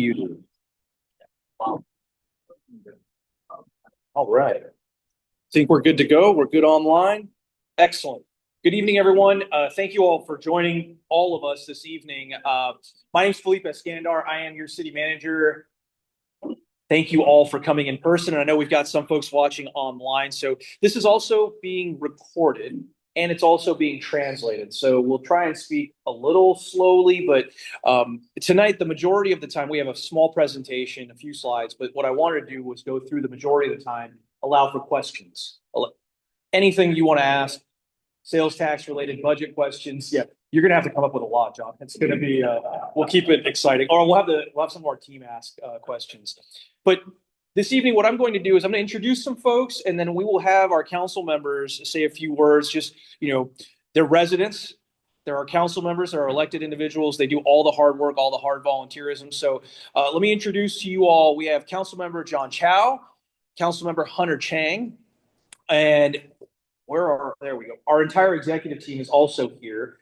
muted. Wow. All right. Think we're good to go. We're good online. Excellent. Good evening, everyone. Thank you all for joining all of us this evening. My name is Felipe Escandar. I am your city manager. Thank you all for coming in person. And I know we've got some folks watching online. So this is also being recorded and it's also being translated. So we'll try and speak a little slowly, but tonight, the majority of the time, we have a small presentation, a few slides, but what I wanted to do was go through the majority of the time, allow for questions. Anything you want to ask, sales tax related budget questions. Yeah, you're going to have to come up with a lot, John. It's going to be, we'll keep it exciting. Or we'll have some of our team ask questions. But this evening, what I'm going to do is I'm going to introduce some folks, and then we will have our council members say a few words. Just, they're residents. There are council members. There are elected individuals. They do all the hard work, all the hard volunteerism. So let me introduce to you all. We have council member John Chow, council member Hunter Chang, and there we go. Our entire executive team is also here.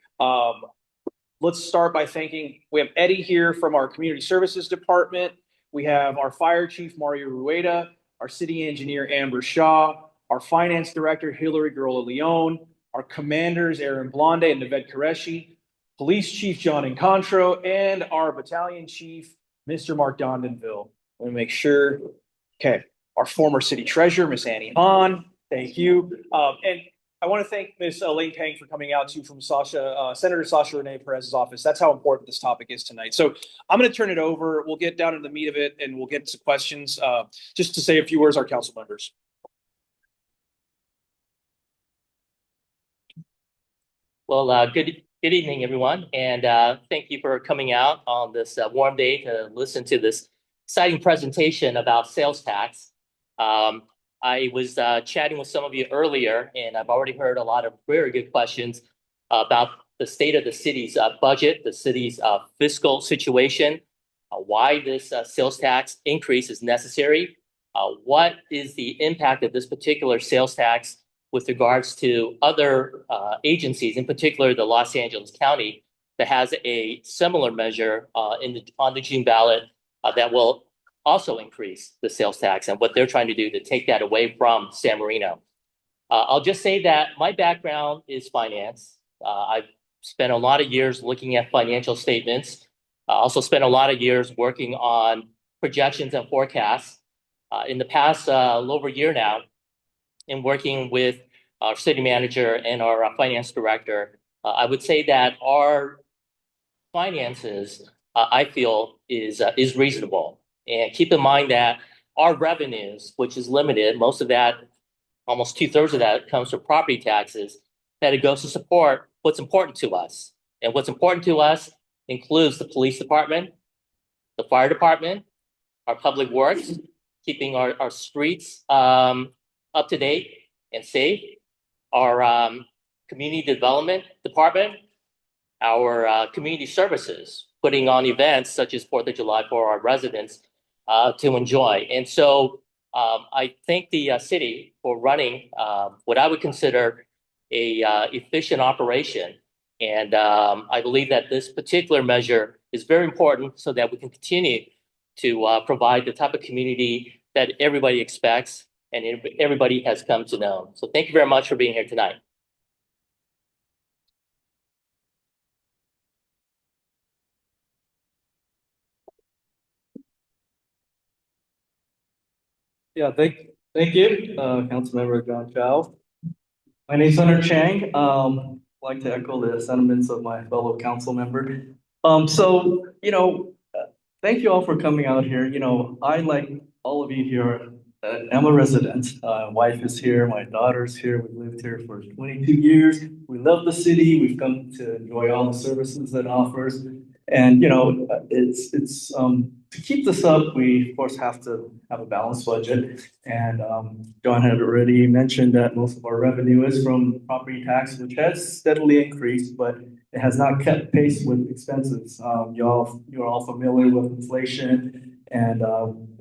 Let's start by thanking, we have Eddie here from our community services department. We have our fire chief, Mario Rueda, our city engineer, Amber Shaw, our finance director, Hillary Girola Leone, our commanders, Aaron Blonde and Naved Qureshi, police chief, John Encontro, and our battalion chief, Mr. Mark Dondonville. Let me make sure. Okay. Our former city treasurer, Miss Annie Hahn. Thank you. And I want to thank Ms. Elaine Pang for coming out too from Senator Sasha Renee Perez's office. That's how important this topic is tonight. So I'm going to turn it over. We'll get down to the meat of it and we'll get to questions. Just to say a few words, our council members. Well, good evening, everyone. And thank you for coming out on this warm day to listen to this exciting presentation about sales tax. I was chatting with some of you earlier, and I've already heard a lot of very good questions about the state of the city's budget, the city's fiscal situation, why this sales tax increase is necessary, what is the impact of this particular sales tax with regards to other agencies, in particular the Los Angeles County, that has a similar measure on the June ballot that will also increase the sales tax and what they're trying to do to take that away from San Marino. I'll just say that my background is finance. I've spent a lot of years looking at financial statements. I also spent a lot of years working on projections and forecasts. In the past little over a year now, in working with our city manager and our finance director, I would say that our finances, I feel, is reasonable. And keep in mind that our revenues, which is limited, most of that, almost 2/3 of that comes from property taxes, that it goes to support what's important to us. And what's important to us includes the police department, the fire department, our public works, keeping our streets up to date and safe, our community development department, our community services, putting on events such as 4th of July for our residents to enjoy. And so I thank the city for running what I would consider a efficient operation. And I believe that this particular measure is very important so that we can continue to provide the type of community that everybody expects and everybody has come to know. So thank you very much for being here tonight. Yeah, thank you, Councilmember John Chow. My name is Hunter Chang. I'd like to echo the sentiments of my fellow council member. Thank you all for coming out here. I, like all of you here, I'm a resident. Wife is here, my daughter's here. We've lived here for 22 years. We love the city. We've come to enjoy all the services that it offers. And it's to keep this up, we of course have to have a balanced budget. And John had already mentioned that most of our revenue is from property tax, which has steadily increased, but it has not kept pace with expenses. You're all familiar with inflation, and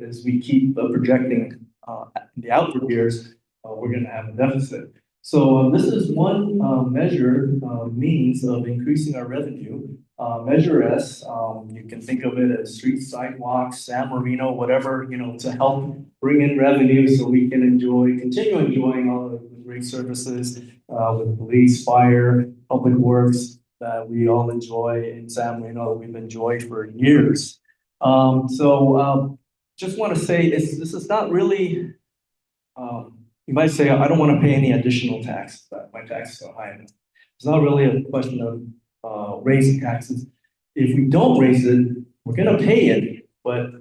as we keep projecting in the outward years, we're going to have a deficit. So this is one measure means of increasing our revenue. Measure S, you can think of it as street sidewalks, San Marino, whatever, to help bring in revenue so we can continue enjoying all of the great services with police, fire, public works that we all enjoy in San Marino that we've enjoyed for years. Just want to say this is not really, you might say, I don't want to pay any additional tax, but my taxes are high enough. It's not really a question of raising taxes. If we don't raise it, we're gonna pay it, but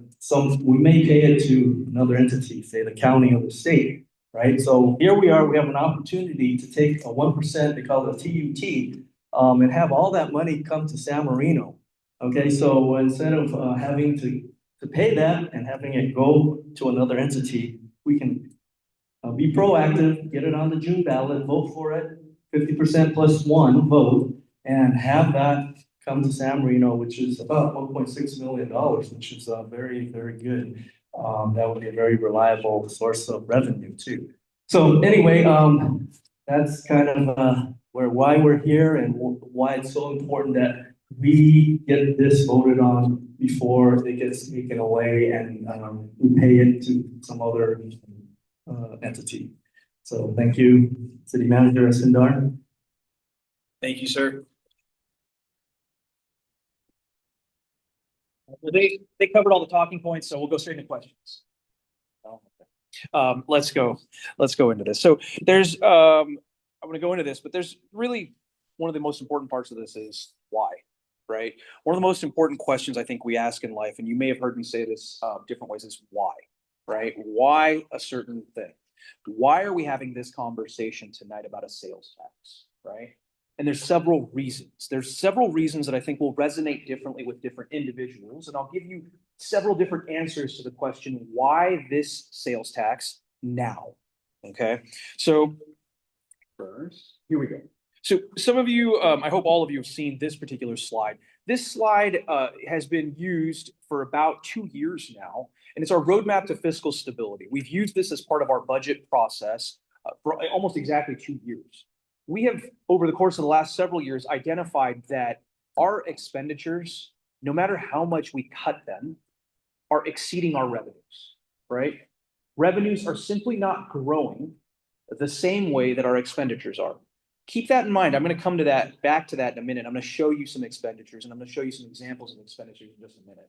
we may pay it to another entity, say the county or the state, right? So here we are, we have an opportunity to take a 1%, they call it a TUT, and have all that money come to San Marino. Okay, so instead of having to pay that and having it go to another entity, we can be proactive, get it on the June ballot, vote for it, 50% plus one vote, and have that come to San Marino, which is about $1.6 million, which is very, very good. That would be a very reliable source of revenue too. So anyway, that's kind of why we're here and why it's so important that we get this voted on before it gets taken away and we pay it to some other entity. So thank you, City Manager Sundar. Thank you, sir. Well, they covered all the talking points, so we'll go straight into questions. Let's go into this. So there's I'm going to go into this, but there's really one of the most important parts of this is why, right? One of the most important questions I think we ask in life, and you may have heard me say this different ways, is why, right? Why a certain thing? Why are we having this conversation tonight about a sales tax, right? And there's several reasons. There's several reasons that I think will resonate differently with different individuals. And I'll give you several different answers to the question, why this sales tax now? Okay. So first, here we go. So some of you, I hope all of you have seen this particular slide. This slide has been used for about 2 years now, and it's our roadmap to fiscal stability. We've used this as part of our budget process for almost exactly 2 years. We have, over the course of the last several years, identified that our expenditures, no matter how much we cut them, are exceeding our revenues, right? Revenues are simply not growing the same way that our expenditures are. Keep that in mind. I'm going to come to that, back to that in a minute. I'm going to show you some expenditures, and I'm going to show you some examples of expenditures in just a minute.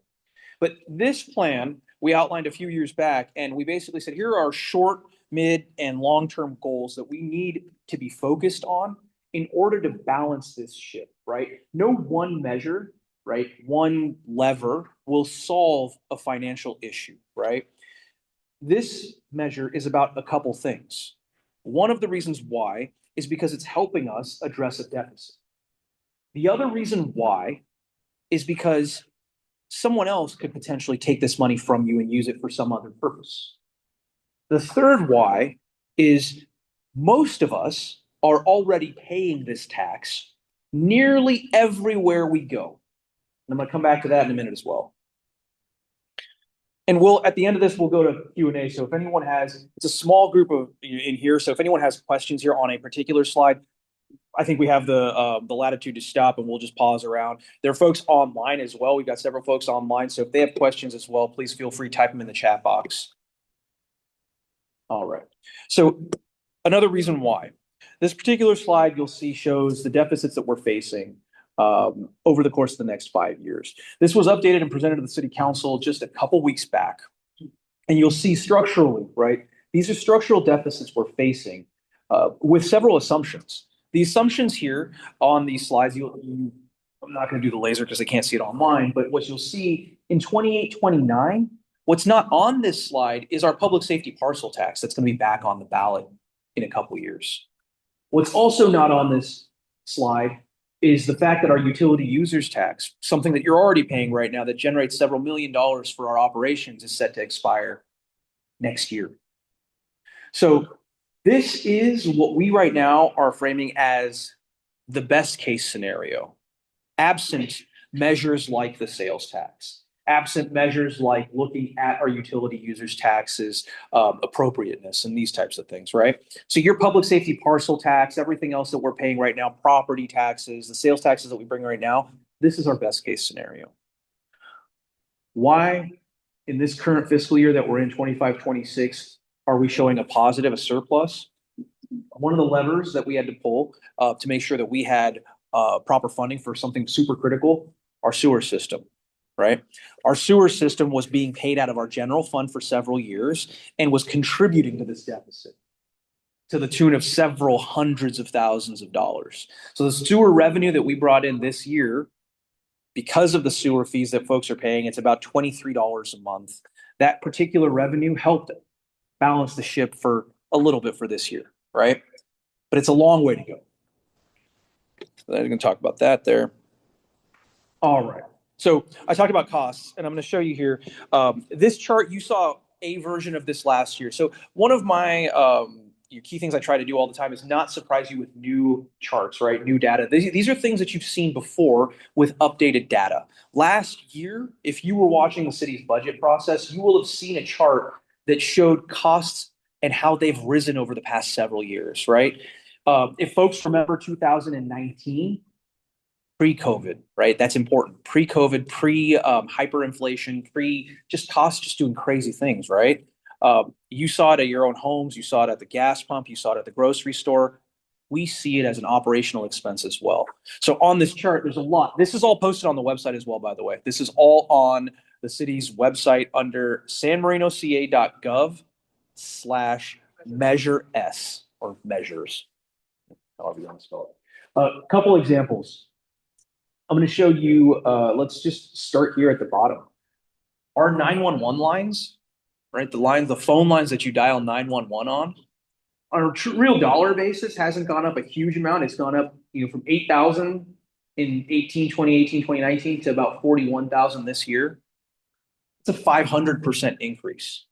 But this plan we outlined a few years back, and we basically said, here are our short, mid, and long-term goals that we need to be focused on in order to balance this ship, right? No one measure, right, one lever will solve a financial issue, right? This measure is about a couple things. One of the reasons why is because it's helping us address a deficit. The other reason why is because someone else could potentially take this money from you and use it for some other purpose. The third why is most of us are already paying this tax nearly everywhere we go. And I'm going to come back to that in a minute as well. And at the end of this, we'll go to Q&A. So if anyone it's a small group in here. So if anyone has questions here on a particular slide, I think we have the latitude to stop and we'll just pause around. There are folks online as well. We've got several folks online. So if they have questions as well, please feel free to type them in the chat box. All right. So another reason why. This particular slide you'll see shows the deficits that we're facing over the course of the next 5 years. This was updated and presented to the City Council just a couple weeks back. And you'll see structurally, right? These are structural deficits we're facing with several assumptions. The assumptions here on these slides, I'm not going to do the laser because I can't see it online, but what you'll see in 28-29, what's not on this slide is our public safety parcel tax that's going to be back on the ballot in a couple years. What's also not on this slide is the fact that our utility users tax, something that you're already paying right now that generates several $1 million for our operations, is set to expire next year. So this is what we right now are framing as the best case scenario, absent measures like the sales tax, absent measures like looking at our utility users taxes, appropriateness, and these types of things, right? So your public safety parcel tax, everything else that we're paying right now, property taxes, the sales taxes that we bring right now, This is our best case scenario. Why, in this current fiscal year that we're in, 25-26, are we showing a positive, a surplus? One of the levers that we had to pull to make sure that we had proper funding for something super critical, our sewer system, right? Our sewer system was being paid out of our general fund for several years and was contributing to this deficit to the tune of several hundreds of thousands of dollars. So the sewer revenue that we brought in this year, because of the sewer fees that folks are paying, it's about $23 a month. That particular revenue helped balance the ship for a little bit for this year, right? But it's a long way to go. So I'm going to talk about that there. All right. So I talked about costs, and I'm going to show you here. This chart, you saw a version of this last year. So one of my key things I try to do all the time is not surprise you with new charts, right? New data. These are things that you've seen before with updated data. Last year, if you were watching the city's budget process, you will have seen a chart that showed costs and how they've risen over the past several years, right? If folks remember 2019, pre-COVID, right? That's important. Pre-COVID, hyperinflation, just costs just doing crazy things, right? You saw it at your own homes, you saw it at the gas pump, you saw it at the grocery store. We see it as an operational expense as well. So on this chart, there's a lot. This is all posted on the website as well, by the way. This is all on the city's website under sanmarinoca.gov/measure S, or measures, however you want to spell it. A couple examples. I'm going to show you, let's just start here at the bottom. Our 911 lines, right? The phone lines that you dial 911 on a real dollar basis hasn't gone up a huge amount. It's gone up, from 8,000 in 2018, to about 41,000 this year. It's a 500% increase.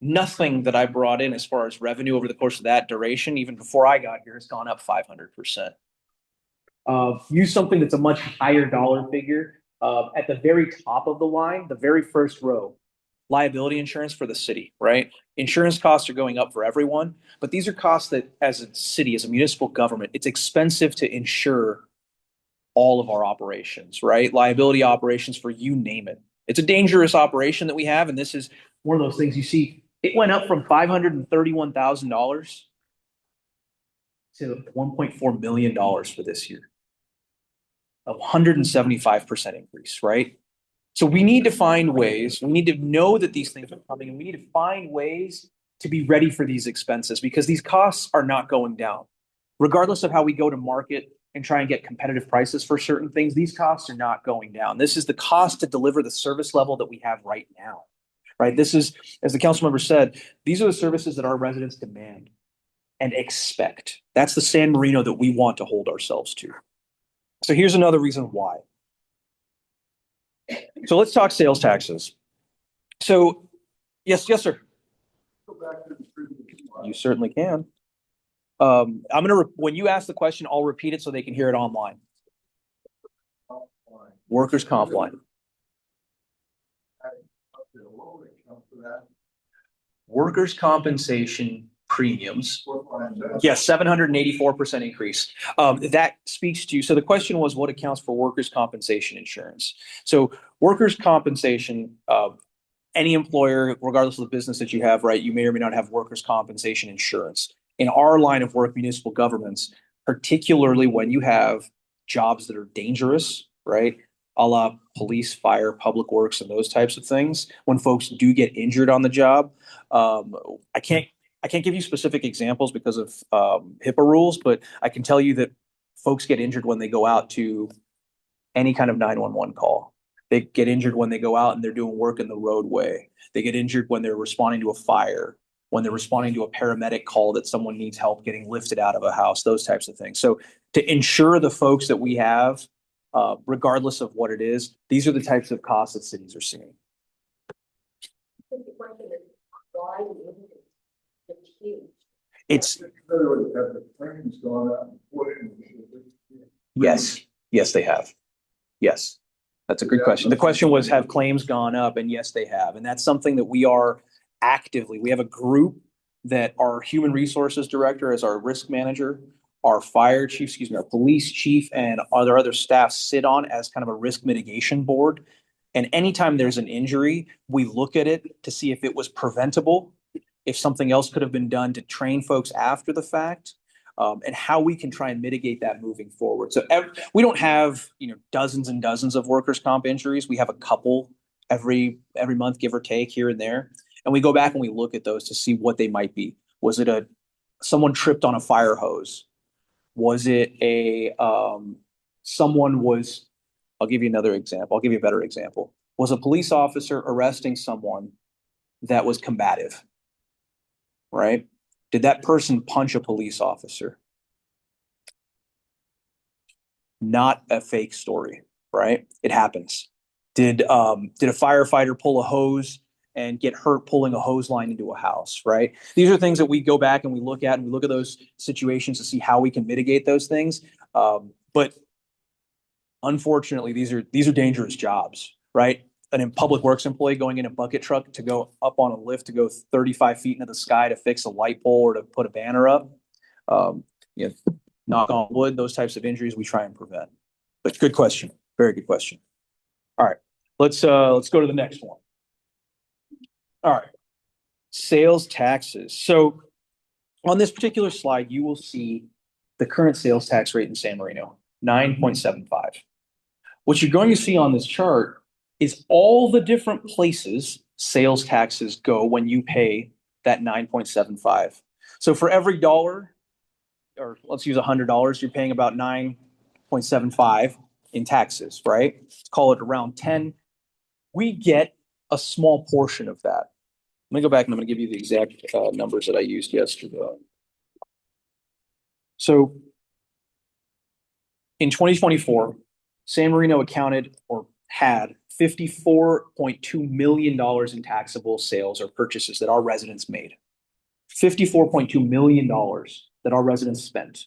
Nothing that I brought in as far as revenue over the course of that duration, even before I got here, has gone up 500%. Use something that's a much higher dollar figure. At the very top of the line, the very first row, liability insurance for the city, right? Insurance costs are going up for everyone, but these are costs that as a city, as a municipal government, it's expensive to insure all of our operations, right? Liability operations for you name it. It's a dangerous operation that we have, and this is one of those things you see. It went up from $531,000 to $1.4 million for this year. A 175% increase, right? So we need to find ways, we need to know that these things are coming, and we need to find ways to be ready for these expenses because these costs are not going down. Regardless of how we go to market and try and get competitive prices for certain things, these costs are not going down. This is the cost to deliver the service level that we have right now, right? This is, as the council member said, these are the services that our residents demand and expect. That's the San Marino that we want to hold ourselves to. So here's another reason why. So let's talk sales taxes. So yes, sir. You certainly can. When you ask the question, I'll repeat it so they can hear it online. Workers' comp line. Workers' compensation premiums. Yes, 784% increase. That speaks to, so the question was what accounts for workers' compensation insurance? So workers' compensation, any employer, regardless of the business that you have, right, you may or may not have workers' compensation insurance. In our line of work, municipal governments, particularly when you have jobs that are dangerous, right, a la police, fire, public works, and those types of things, when folks do get injured on the job, I can't give you specific examples because of HIPAA rules, but I can tell you that folks get injured when they go out to any kind of 911 call. They get injured when they go out and they're doing work in the roadway. They get injured when they're responding to a fire, when they're responding to a paramedic call that someone needs help getting lifted out of a house, those types of things. So to ensure the folks that we have, regardless of what it is, these are the types of costs that cities are seeing. It's yes, they have. Yes, that's a good question. The question was, have claims gone up? And yes, they have. And that's something that we are we have a group that our human resources director as our risk manager our fire chief, excuse me, our police chief and other staff sit on as kind of a risk mitigation board. And anytime there's an injury, we look at it to see if it was preventable, if something else could have been done to train folks after the fact, and how we can try and mitigate that moving forward. So we don't have, dozens and dozens of workers' comp injuries. We have a couple every month, give or take here and there. And we go back and we look at those to see what they might be. Was it someone tripped on a fire hose? Was it someone was, I'll give you another example. I'll give you a better example. Was a police officer arresting someone that was combative, right? Did that person punch a police officer? Not a fake story, right? It happens. Did a firefighter pull a hose and get hurt pulling a hose line into a house, right? These are things that we go back and we look at, and we look at those situations to see how we can mitigate those things. But unfortunately, these are dangerous jobs, right? A public works employee going in a bucket truck to go up on a lift to go 35 feet into the sky to fix a light pole or to put a banner up. You know, knock on wood, those types of injuries we try and prevent. But good question. Very good question. All right. Let's go to the next one. All right. Sales taxes. So on this particular slide, you will see the current sales tax rate in San Marino, 9.75. What you're going to see on this chart is all the different places sales taxes go when you pay that 9.75. So for every dollar, or let's use $100, you're paying about 9.75 in taxes, right? Let's call it around 10. We get a small portion of that. Let me go back and I'm going to give you the exact numbers that I used yesterday. So in 2024, San Marino accounted or had $54.2 million in taxable sales or purchases that our residents made. $54.2 million that our residents spent.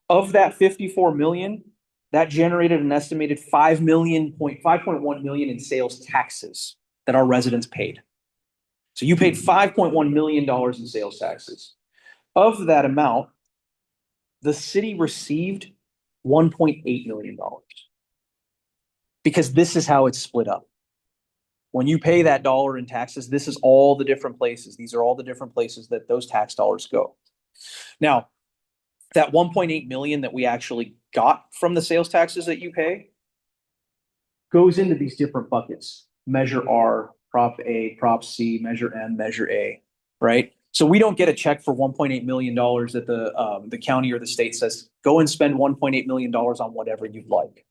Of that 54 million, that generated an estimated 5.1 million in sales taxes that our residents paid. So you paid $5.1 million in sales taxes. Of that amount, the city received $1.8 million. Because this is how it's split up. When you pay that dollar in taxes, this is all the different places. These are all the different places that those tax dollars go. Now, that 1.8 million that we actually got from the sales taxes that you pay goes into these different buckets. Measure R, Prop A, Prop C, Measure M, Measure A, right? So we don't get a check for $1.8 million that the county or the state says, go and spend $1.8 million on whatever you'd like.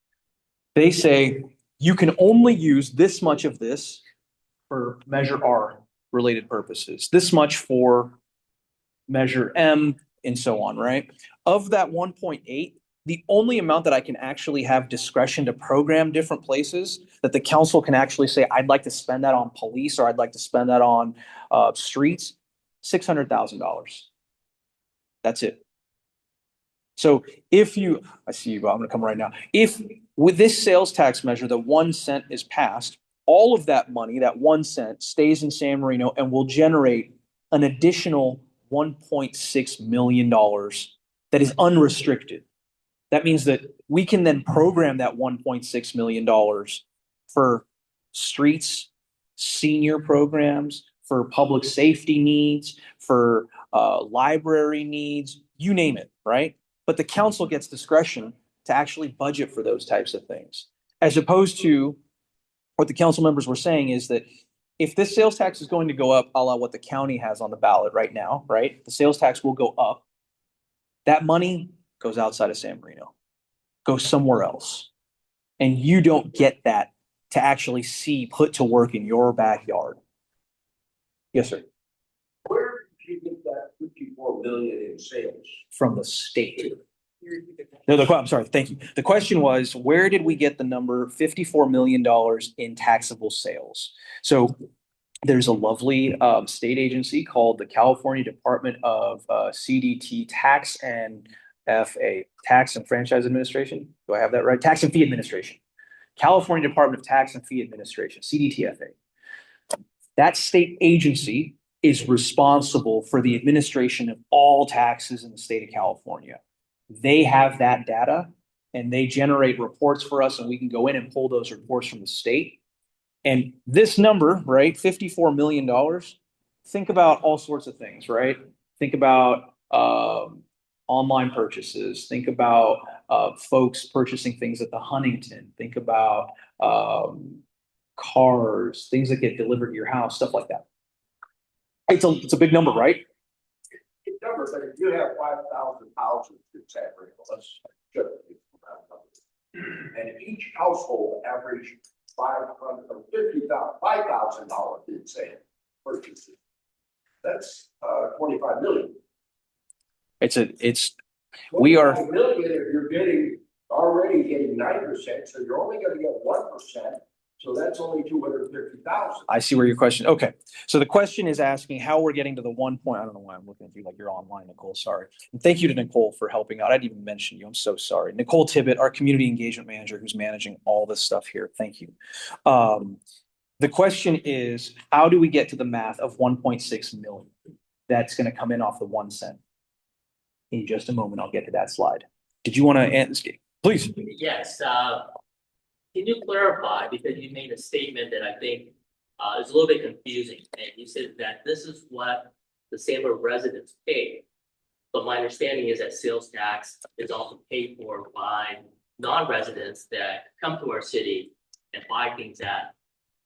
They say you can only use this much of this for Measure R related purposes, this much for Measure M, and so on, right? Of that 1.8, the only amount that I can actually have discretion to program different places that the council can actually say, I'd like to spend that on police or I'd like to spend that on streets, $600,000. That's it. So I see you, Bob, I'm going to come right now. If with this sales tax measure, the 1 cent is passed, all of that money, that 1 cent, stays in San Marino and will generate an additional $1.6 million that is unrestricted. That means that we can then program that $1.6 million for streets, senior programs, for public safety needs, for library needs, you name it, right? But the council gets discretion to actually budget for those types of things. As opposed to what the council members were saying is that if this sales tax is going to go up, a la what the county has on the ballot right now, right? The sales tax will go up. That money goes outside of San Marino, goes somewhere else. And you don't get that to actually see put to work in your backyard. Yes, sir. Where did you get that 54 million in sales? From the state. No, I'm sorry. Thank you. The question was, where did we get the number $54 million in taxable sales? So there's a lovely state agency called the California Department of CDT Tax and Tax and Franchise Administration. Do I have that right? Tax and Fee Administration. California Department of Tax and Fee Administration, CDTFA. That state agency is responsible for the administration of all taxes in the state of California. They have that data and they generate reports for us, and we can go in and pull those reports from the state. And this number, right, $54 million, think about all sorts of things, right? Think about online purchases. Think about folks purchasing things at the Huntington. Think about cars, things that get delivered to your house, stuff like that. It's a big number, right? Number, but if you have 5,000 houses in San Marino, let's just and each household average $5,000 in say purchases. That's 25 million. We are 25 million if you're already getting 9%, so you're only going to get 1%. So that's only 250,000. I see where your question. Okay. So the question is asking how we're getting to the 1 point. I don't know why I'm looking at you like you're online, Nicole. Sorry. And thank you to Nicole for helping out. I didn't even mention you. I'm so sorry. Nicole Tibbett, our community engagement manager, who's managing all this stuff here. Thank you. The question is, how do we get to the math of 1.6 million? That's going to come in off the 1 cent. In just a moment, I'll get to that slide. Did you want to answer? Please. Yes. Can you clarify, because you made a statement that I think is a little bit confusing, and you said that this is what the San Marino residents pay. But my understanding is that sales tax is also paid for by non-residents that come to our city and buy things at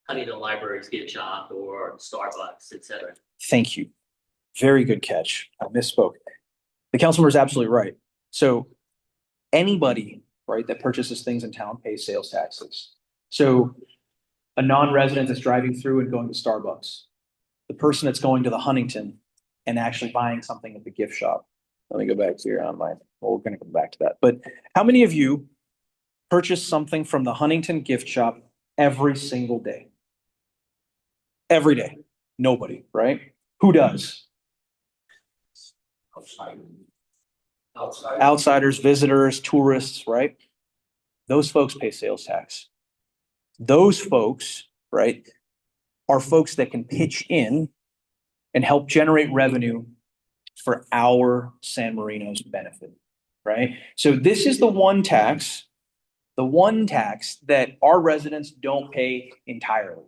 Huntington Libraries, Gift Shop, or Starbucks, etc. Thank you. Very good catch. I misspoke. The councilmember is absolutely right. So anybody, right, that purchases things in town pays sales taxes. So a non-resident that's driving through and going to Starbucks, the person that's going to the Huntington and actually buying something at the gift shop. Let me go back to your online. Well, we're going to come back to that. But how many of you purchase something from the Huntington gift shop every single day? Every day. Nobody, right? Who does? Outsiders, visitors, tourists, right? Those folks pay sales tax. Those folks, right, are folks that can pitch in and help generate revenue for our San Marino's benefit, right? So this is the one tax that our residents don't pay entirely.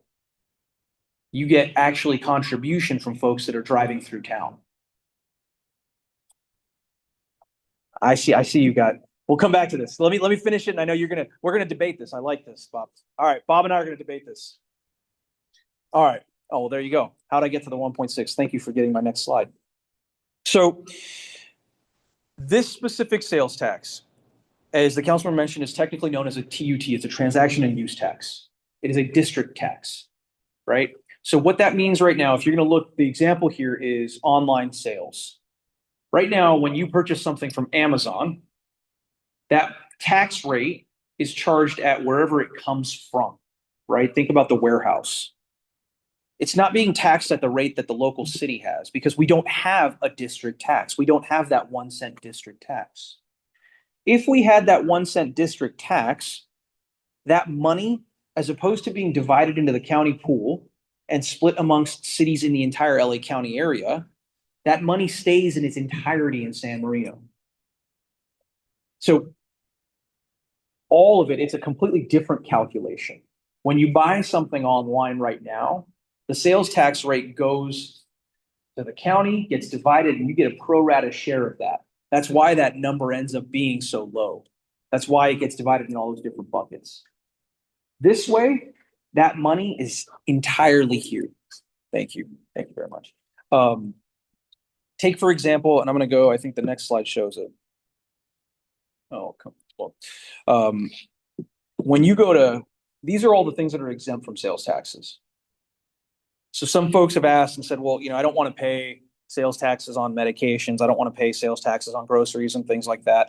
You get actually contribution from folks that are driving through town. I see you got, we'll come back to this. Let me finish it. And I know we're gonna debate this. I like this, Bob. All right, Bob and I are gonna debate this. All right. Oh, well, there you go. How'd I get to the 1.6? Thank you for getting my next slide. So this specific sales tax, as the councilman mentioned, is technically known as a TUT. It's a transaction and use tax. It is a district tax, right? So what that means right now, if you're gonna look, the example here is online sales. Right now, when you purchase something from Amazon, that tax rate is charged at wherever it comes from, right? Think about the warehouse. It's not being taxed at the rate that the local city has because we don't have a district tax. We don't have that 1 cent district tax. If we had that 1 cent district tax, that money, as opposed to being divided into the county pool and split amongst cities in the entire LA County area, that money stays in its entirety in San Marino. So all of it, it's a completely different calculation. When you buy something online right now, the sales tax rate goes to the county, gets divided, and you get a pro rata share of that. That's why that number ends up being so low. That's why it gets divided in all those different buckets. This way, that money is entirely here. Thank you. Thank you very much. Take, for example, and I'm going to go, I think the next slide shows it. Oh, come on. When you go to, these are all the things that are exempt from sales taxes. So some folks have asked and said, well, I don't want to pay sales taxes on medications. I don't want to pay sales taxes on groceries and things like that.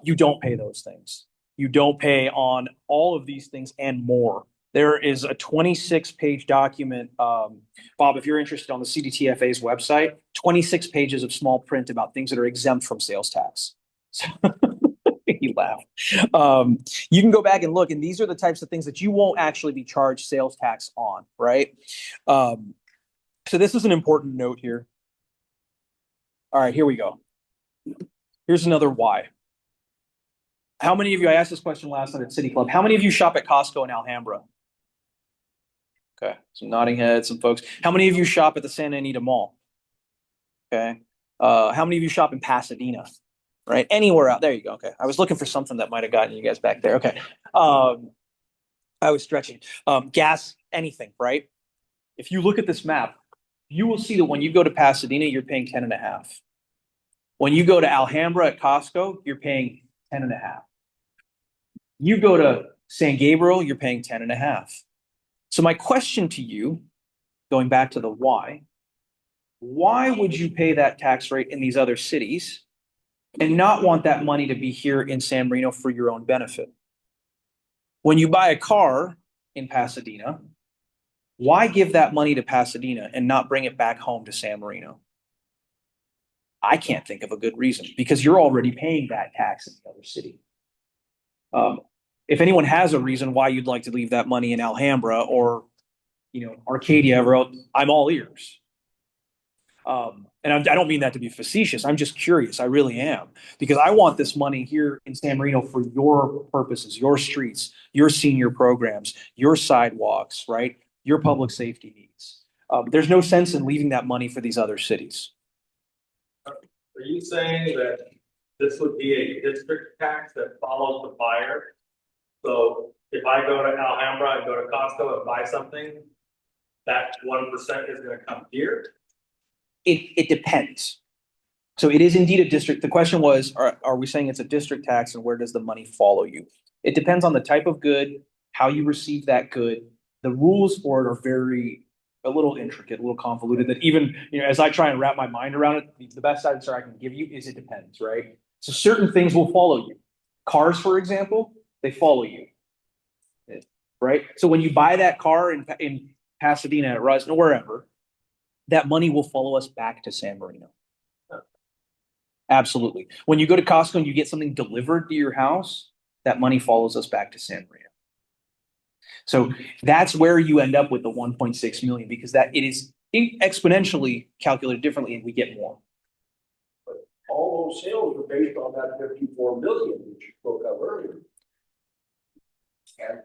You don't pay those things. You don't pay on all of these things and more. There is a 26-page document, Bob, if you're interested, on the CDTFA's website, 26 pages of small print about things that are exempt from sales tax. So you laugh. You can go back and look, and these are the types of things that you won't actually be charged sales tax on, right? So this is an important note here. All right, here we go. Here's another why. How many of you, I asked this question last night at City Club, how many of you shop at Costco in Alhambra? Okay, some nodding heads, some folks. How many of you shop at the Santa Anita Mall? Okay. How many of you shop in Pasadena? Right? Anywhere out there you go. Okay. I was looking for something that might have gotten you guys back there. Okay. I was stretching. Gas, anything, right? If you look at this map, you will see that when you go to Pasadena, you're paying 10 and a half. When you go to Alhambra at Costco, you're paying 10 and a half. You go to San Gabriel, you're paying 10 and a half. So my question to you, going back to the why would you pay that tax rate in these other cities and not want that money to be here in San Marino for your own benefit? When you buy a car in Pasadena, why give that money to Pasadena and not bring it back home to San Marino? I can't think of a good reason because you're already paying that tax in the other city. If anyone has a reason why you'd like to leave that money in Alhambra or, Arcadia, I'm all ears. And I don't mean that to be facetious. I'm just curious. I really am, because I want this money here in San Marino for your purposes, your streets, your senior programs, your sidewalks, right? Your public safety needs. There's no sense in leaving that money for these other cities. Are you saying that this would be a district tax that follows the buyer? So if I go to Alhambra and go to Costco and buy something, that 1% is going to come here? It depends. So it is indeed a district. The question was, are we saying it's a district tax and where does the money follow you? It depends on the type of good, how you receive that good. The rules for it are a little intricate, a little convoluted, that even, as I try and wrap my mind around it, the best answer I can give you is it depends, right? So certain things will follow you. Cars, for example, they follow you, right? So when you buy that car in Pasadena, at Ruston, or wherever, that money will follow us back to San Marino. Absolutely. When you go to Costco and you get something delivered to your house, that money follows us back to San Marino. So that's where you end up with the 1.6 million, because that it is exponentially calculated differently and we get more. But all those sales are based on that 54 million that you spoke of earlier. And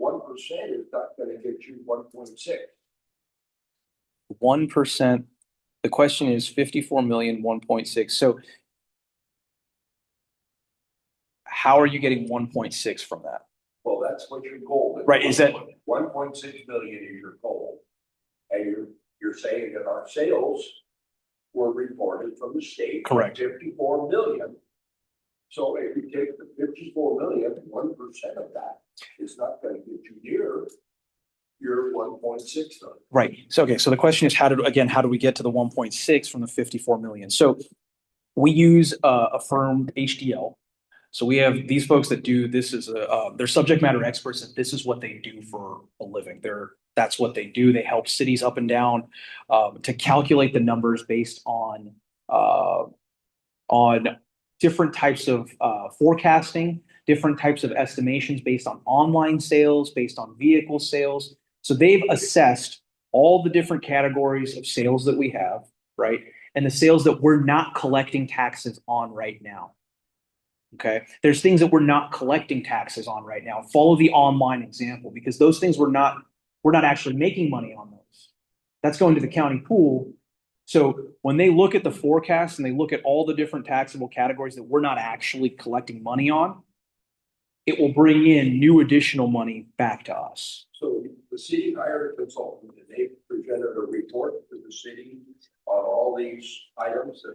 1% is not going to get you 1.6. 1%. The question is 54 million, 1.6. So how are you getting 1.6 from that? Well, that's what your goal is. Right, is that 1.6 million is your goal. And you're saying that our sales were reported from the state. Correct. 54 million. So if you take the 54 million, 1% of that is not going to get you near your 1.6 million. right? So okay, so the question is how do we get to the 1.6 from the 54 million? So we use a firm, HDL. So we have these folks that do this is they're subject matter experts, and this is what they do for a living. That's what they do. They help cities up and down to calculate the numbers based on different types of forecasting, different types of estimations based on online sales, based on vehicle sales. So they've assessed all the different categories of sales that we have, right? And the sales that we're not collecting taxes on right now. Okay. There's things that we're not collecting taxes on right now. Follow the online example, because those things we're not actually making money on those. That's going to the county pool. So when they look at the forecast and they look at all the different taxable categories that we're not actually collecting money on, it will bring in new additional money back to us. So the city hired a consultant and they presented a report to the city on all these items that.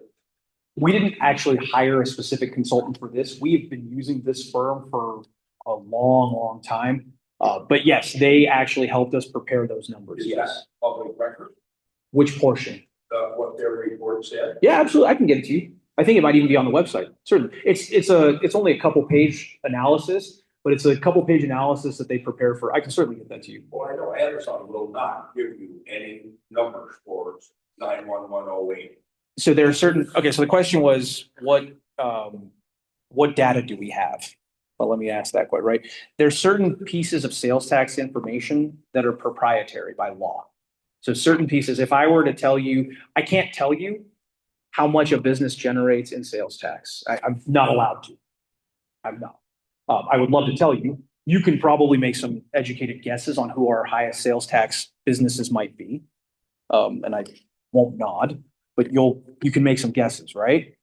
We didn't actually hire a specific consultant for this. We've been using this firm for a long, long time. But yes, they actually helped us prepare those numbers. Is Yes. that public record? Which portion? What their report said? Yeah, absolutely. I can get it to you. I think it might even be on the website. Certainly. It's only a couple page analysis, but it's a couple page analysis that they prepare for. I can certainly get that to you. Well, I know Amazon will not give you any numbers for 91108. So there are certain, okay, so the question was what data do we have? Well, let me ask that quite right. There's certain pieces of sales tax information that are proprietary by law. So certain pieces, if I were to tell you, I can't tell you how much a business generates in sales tax. I'm not allowed to. I'm not. I would love to tell you. You can probably make some educated guesses on who our highest sales tax businesses might be. And I won't nod, but you can make some guesses, right?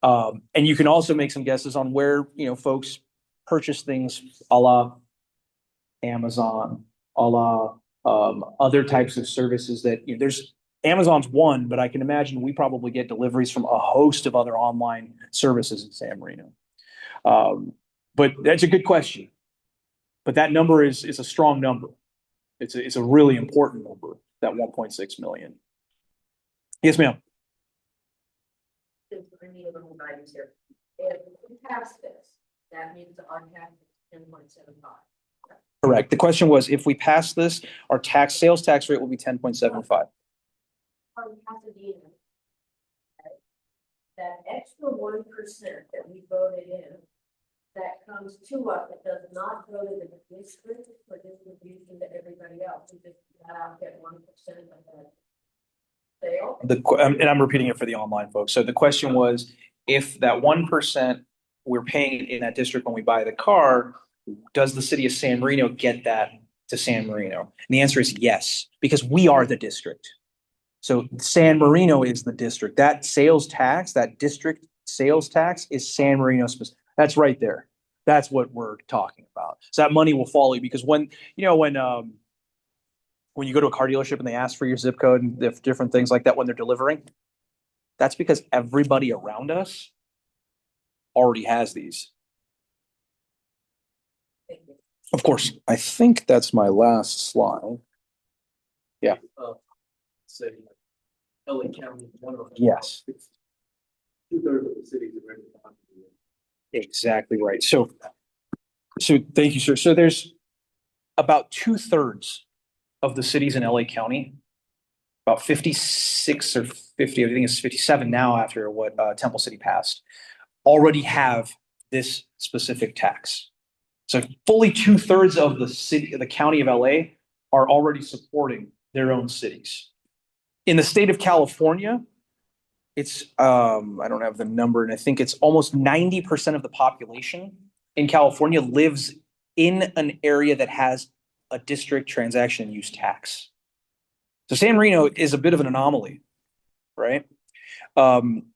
And you can also make some guesses on where, folks purchase things a la Amazon, a la other types of services that, there's Amazon's one, but I can imagine we probably get deliveries from a host of other online services in San Marino. But that's a good question. But that number is a strong number. It's a really important number, that 1.6 million. Yes, ma'am. Since we're needing a little guidance here. If we pass this, that means our tax is 10.75. Correct. The question was, if we pass this, our sales tax rate will be 10.75. Or Pasadena. That extra 1% that we voted in, that comes to us, it does not go to the district for distribution to everybody else. We just get 1% of that sale. And I'm repeating it for the online folks. So the question was, if that 1% we're paying in that district when we buy the car, does the city of San Marino get that to San Marino? And the answer is yes, because we are the district. So San Marino is the district. That sales tax, that district sales tax is San Marino specific. That's right there. That's what we're talking about. So that money will follow you, because when you go to a car dealership and they ask for your zip code and different things like that when they're delivering, that's because everybody around us already has these. Of course, I think that's my last slide. Yeah. Say, LA County, one of. Yes. 2/3 of the cities are ready. Exactly right. So thank you, sir. So there's about 2/3 of the cities in LA County, about 56 or 50, I think it's 57 now after what Temple City passed, already have this specific tax. So fully 2/3 of the county of LA are already supporting their own cities. In the state of California, it's I don't have the number, and I think it's almost 90% of the population in California lives in an area that has a district transaction use tax. So San Marino is a bit of an anomaly, right? I'm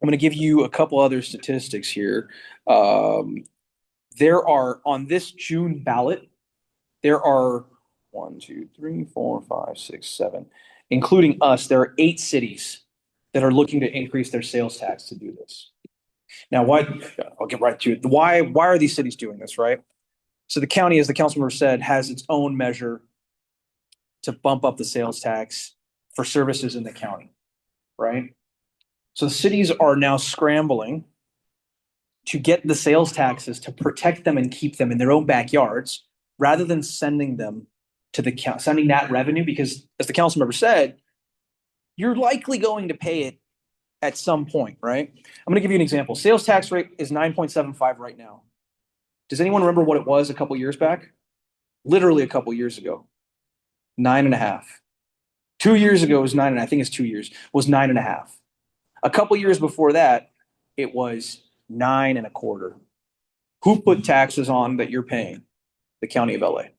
going to give you a couple other statistics here. There are, on this June ballot, there are 1, 2, 3, 4, 5, 6, 7, including us, there are 8 cities that are looking to increase their sales tax to do this. Now, I'll get right to it. Why are these cities doing this, right? So the county, as the council member said, has its own measure to bump up the sales tax for services in the county, right? So the cities are now scrambling to get the sales taxes to protect them and keep them in their own backyards, rather than sending them to the county, sending that revenue, because as the council member said, you're likely going to pay it at some point, right? I'm going to give you an example. Sales tax rate is 9.75 right now. Does anyone remember what it was a couple years back? Literally a couple years ago. 9.5. 2 years ago was 9, and I think it's 2 years, was 9.5. A couple years before that, it was 9.25. Who put taxes on that you're paying? The county of LA.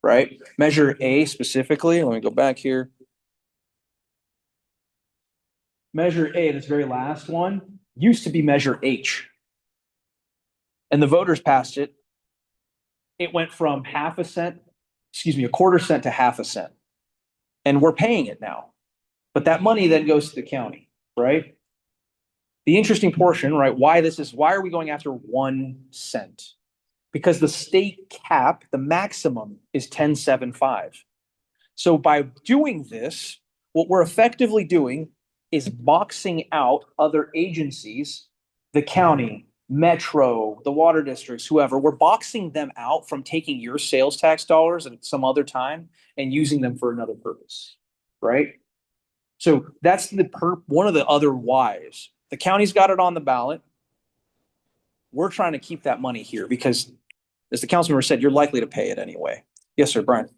Right? Measure A specifically, let me go back here. Measure A, this very last one, used to be Measure H. And the voters passed it. It went from a quarter cent to half a cent. And we're paying it now. But that money then goes to the county, right? The interesting portion, right? Why are we going after 1 cent? Because the state cap, the maximum is 10.75. So by doing this, what we're effectively doing is boxing out other agencies, the county, Metro, the water districts, whoever. We're boxing them out from taking your sales tax dollars at some other time and using them for another purpose, right? So that's one of the other whys. The county's got it on the ballot. We're trying to keep that money here because, as the council member said, you're likely to pay it anyway. Yes, sir, Brian.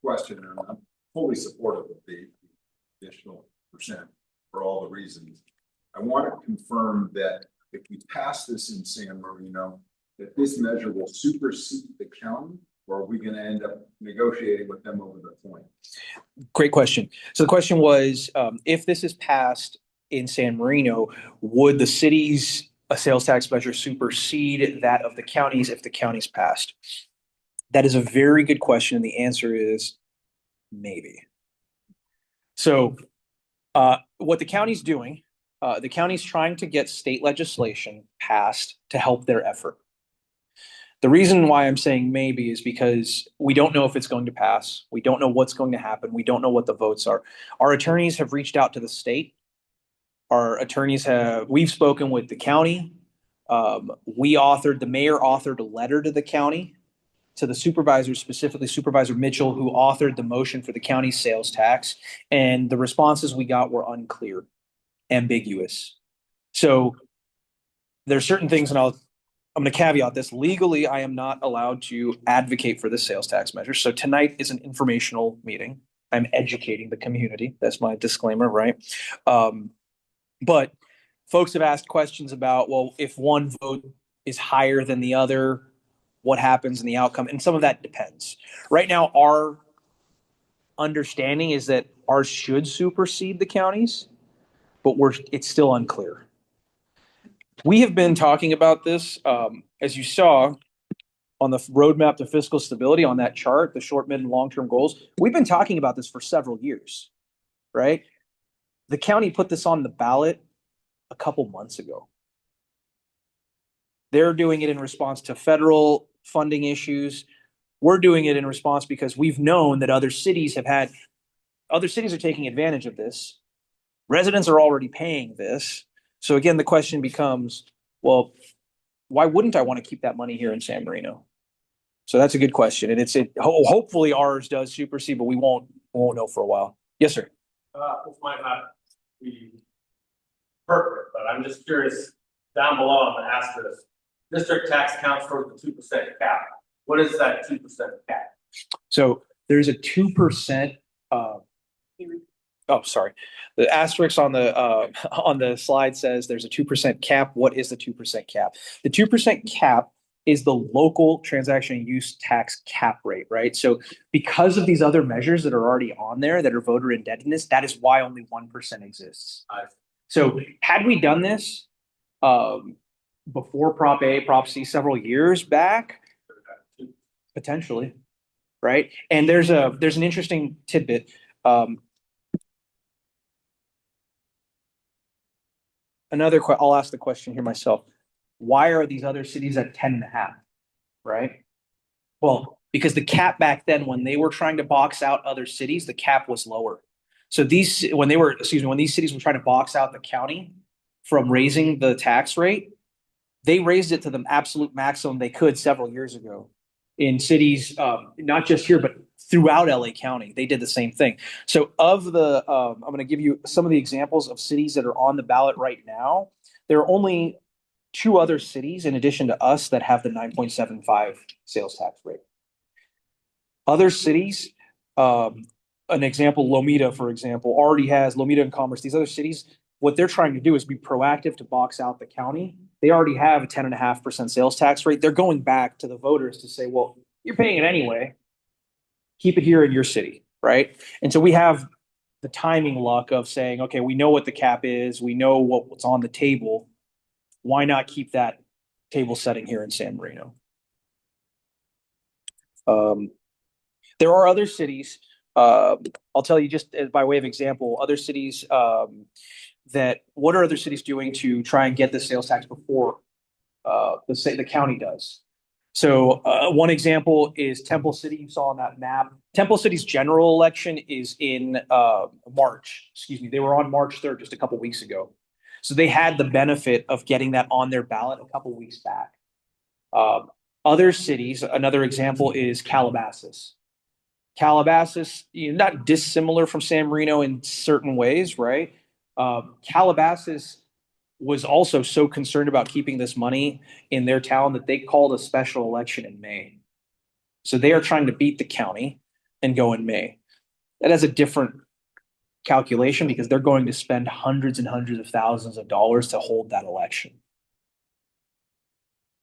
Question, and I'm fully supportive of the additional percent for all the reasons. I want to confirm that if we pass this in San Marino, that this measure will supersede the county? Or are we gonna end up negotiating with them over the point? Great question. So the question was, if this is passed in San Marino, would the city's sales tax measure supersede that of the counties if the county's passed? That is a very good question, and the answer is maybe. So, what the county's doing, the county's trying to get state legislation passed to help their effort. The reason why I'm saying maybe is because we don't know if it's going to pass. We don't know what's going to happen. We don't know what the votes are. Our attorneys have reached out to the state. We've spoken with the county. The mayor authored a letter to the county, to the supervisor, specifically Supervisor Mitchell, who authored the motion for the county sales tax. And the responses we got were unclear, ambiguous. So there's certain things, and I'm going to caveat this. Legally, I am not allowed to advocate for the sales tax measure. So tonight is an informational meeting. I'm educating the community. That's my disclaimer, right? But folks have asked questions about, well, if one vote is higher than the other, what happens in the outcome? And some of that depends. Right now, our understanding is that ours should supersede the counties, but it's still unclear. We have been talking about this, as you saw on the roadmap to fiscal stability on that chart, the short, mid, and long-term goals. We've been talking about this for several years, right? The county put this on the ballot a couple months ago. They're doing it in response to federal funding issues. We're doing it in response because we've known that other cities are taking advantage of this. Residents are already paying this. So again, the question becomes, well, why wouldn't I want to keep that money here in San Marino? So that's a good question. And hopefully ours does supersede, but we won't know for a while. Yes, sir. This might not be perfect, but I'm just curious, down below on the asterisk, district tax counts towards the 2% cap. What is that 2% cap? So there's a 2%. Sorry. The asterisk on the slide says there's a 2% cap. What is the 2% cap? The 2% cap is the local transaction use tax cap rate, right? So because of these other measures that are already on there that are voter indebtedness, that is why only 1% exists. So had we done this before Prop A, Prop C several years back, potentially, right? And there's an interesting tidbit. I'll ask the question here myself. Why are these other cities at 10.5, right? Well, because the cap back then, when they were trying to box out other cities, the cap was lower. So when these cities were trying to box out the county from raising the tax rate, they raised it to the absolute maximum they could several years ago in cities, not just here, but throughout LA County. They did the same thing. So I'm going to give you some of the examples of cities that are on the ballot right now. There are only 2 other cities in addition to us that have the 9.75 sales tax rate. Other cities, an example, Lomita, for example, already has Lomita and Commerce. These other cities, what they're trying to do is be proactive to box out the county. They already have a 10.5% sales tax rate. They're going back to the voters to say, well, you're paying it anyway. Keep it here in your city, right? And so we have the timing luck of saying, okay, we know what the cap is. We know what's on the table. Why not keep that table setting here in San Marino? There are other cities. I'll tell you just by way of example, other cities what are other cities doing to try and get the sales tax before the county does? So one example is Temple City. You saw on that map. Temple City's general election is in March. Excuse me. They were on March 3rd, just a couple weeks ago. So they had the benefit of getting that on their ballot a couple weeks back. Other cities, another example is Calabasas. Calabasas, not dissimilar from San Marino in certain ways, right? Calabasas was also so concerned about keeping this money in their town that they called a special election in May. So they are trying to beat the county and go in May. That has a different calculation because they're going to spend hundreds and hundreds of thousands of dollars to hold that election.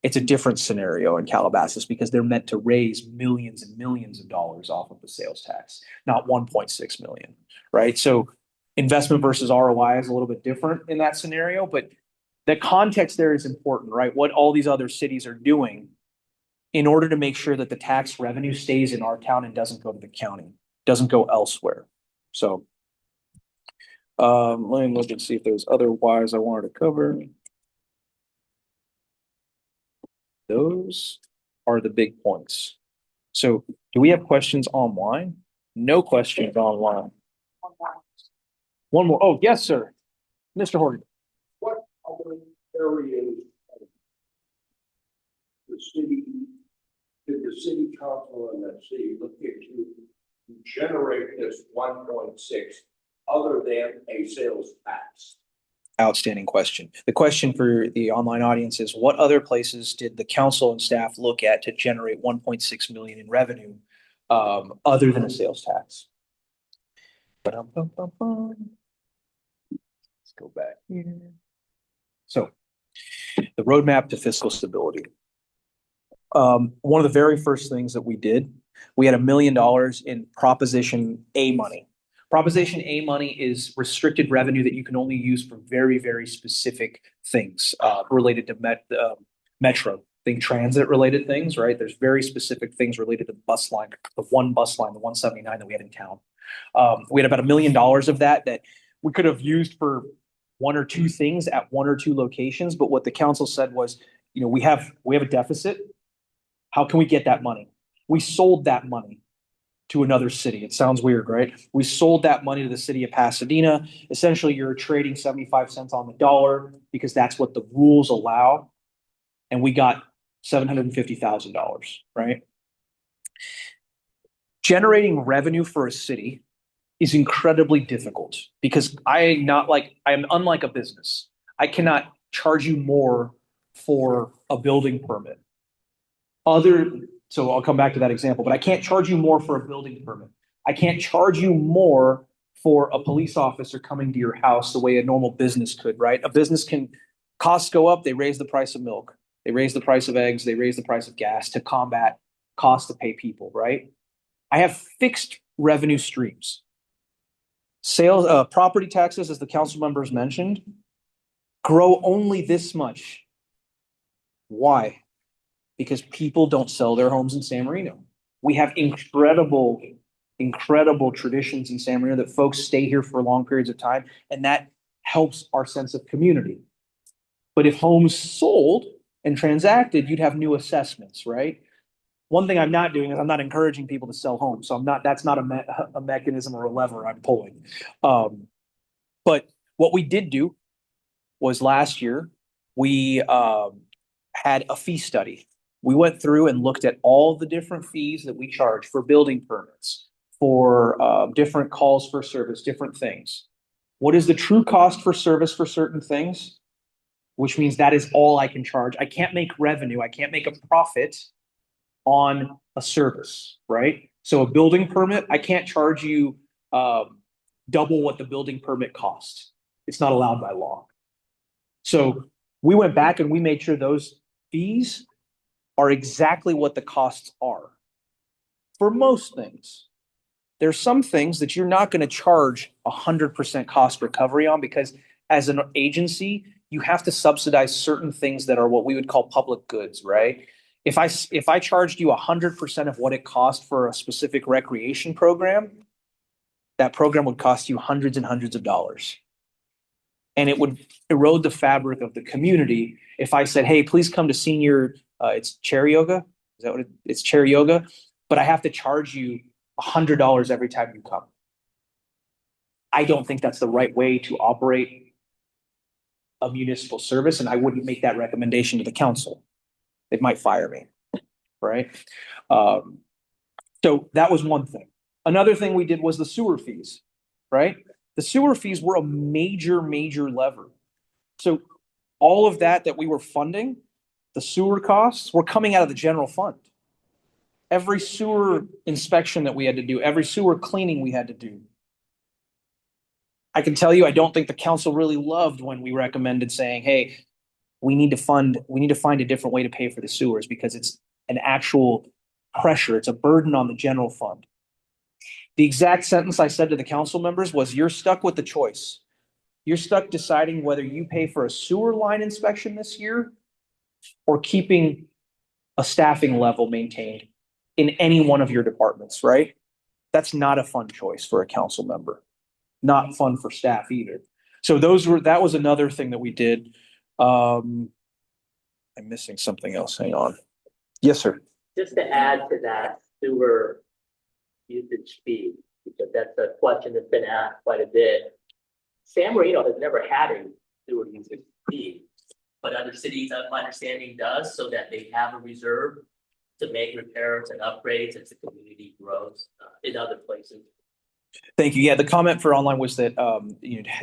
It's a different scenario in Calabasas because they're meant to raise millions and millions of dollars off of the sales tax, not 1.6 million, right? So investment versus ROI is a little bit different in that scenario, but the context there is important, right? What all these other cities are doing in order to make sure that the tax revenue stays in our town and doesn't go to the county, doesn't go elsewhere. So let me look and see if there's other whys I wanted to cover. Those are the big points. So do we have questions online? No questions online. One more. Oh, yes, sir. Mr. Horgan. What other areas of the city, did the city council and the city look into to generate this 1.6 other than a sales tax? Outstanding question. The question for the online audience is what other places did the council and staff look at to generate 1.6 million in revenue other than a sales tax? Ba-dum-bum-bum-bum. Let's go back here. So the roadmap to fiscal stability. One of the very first things that we did, we had $1 million in Proposition A money. Proposition A money is restricted revenue that you can only use for very, very specific things related to metro, think transit related things, right? There's very specific things related to the bus line, the one bus line, the 179 that we have in town. We had about $1 million of that we could have used for one or two things at one or two locations. But what the council said was, you know, we have a deficit. How can we get that money? We sold that money to another city. It sounds weird, right? We sold that money to the city of Pasadena. Essentially, you're trading 75 cents on the dollar because that's what the rules allow. And we got $750,000, right? Generating revenue for a city is incredibly difficult because I'm unlike a business. I cannot charge you more for a building permit. So I'll come back to that example, but I can't charge you more for a building permit. I can't charge you more for a police officer coming to your house the way a normal business could, right? A business costs go up, they raise the price of milk, they raise the price of eggs, they raise the price of gas to combat costs to pay people, right? I have fixed revenue streams. Sales, property taxes, as the council members mentioned, grow only this much. Why? Because people don't sell their homes in San Marino. We have incredible traditions in San Marino that folks stay here for long periods of time, and that helps our sense of community. But if homes sold and transacted, you'd have new assessments, right? One thing I'm not doing is I'm not encouraging people to sell homes. So that's not a mechanism or a lever I'm pulling. But what we did do was last year, we had a fee study. We went through and looked at all the different fees that we charge for building permits, for different calls for service, different things. What is the true cost for service for certain things? Which means that is all I can charge. I can't make revenue. I can't make a profit on a service, right? So a building permit, I can't charge you double what the building permit costs. It's not allowed by law. So we went back and we made sure those fees are exactly what the costs are. For most things, there's some things that you're not going to charge 100% cost recovery on because as an agency, you have to subsidize certain things that are what we would call public goods, right? If I charged you 100% of what it cost for a specific recreation program, that program would cost you hundreds and hundreds of dollars. And it would erode the fabric of the community if I said, hey, please come to senior, it's chair yoga. Is that what it's chair yoga? But I have to charge you $100 every time you come. I don't think that's the right way to operate a municipal service, and I wouldn't make that recommendation to the council. They might fire me, right? So that was one thing. Another thing we did was the sewer fees, right? The sewer fees were a major lever. So all of that we were funding, the sewer costs were coming out of the general fund. Every sewer inspection that we had to do, every sewer cleaning we had to do. I can tell you, I don't think the council really loved when we recommended saying, hey, we need to find a different way to pay for the sewers because it's an actual pressure. It's a burden on the general fund. The exact sentence I said to the council members was, you're stuck with the choice. You're stuck deciding whether you pay for a sewer line inspection this year or keeping a staffing level maintained in any one of your departments, right? That's not a fun choice for a council member. Not fun for staff either. So that was another thing that we did. I'm missing something else. Hang on. Yes, sir. Just to add to that sewer usage fee, because that's a question that's been asked quite a bit. San Marino has never had a sewer usage fee, but other cities, my understanding, does, so that they have a reserve to make repairs and upgrades as the community grows in other places. Thank you. Yeah, the comment for online was that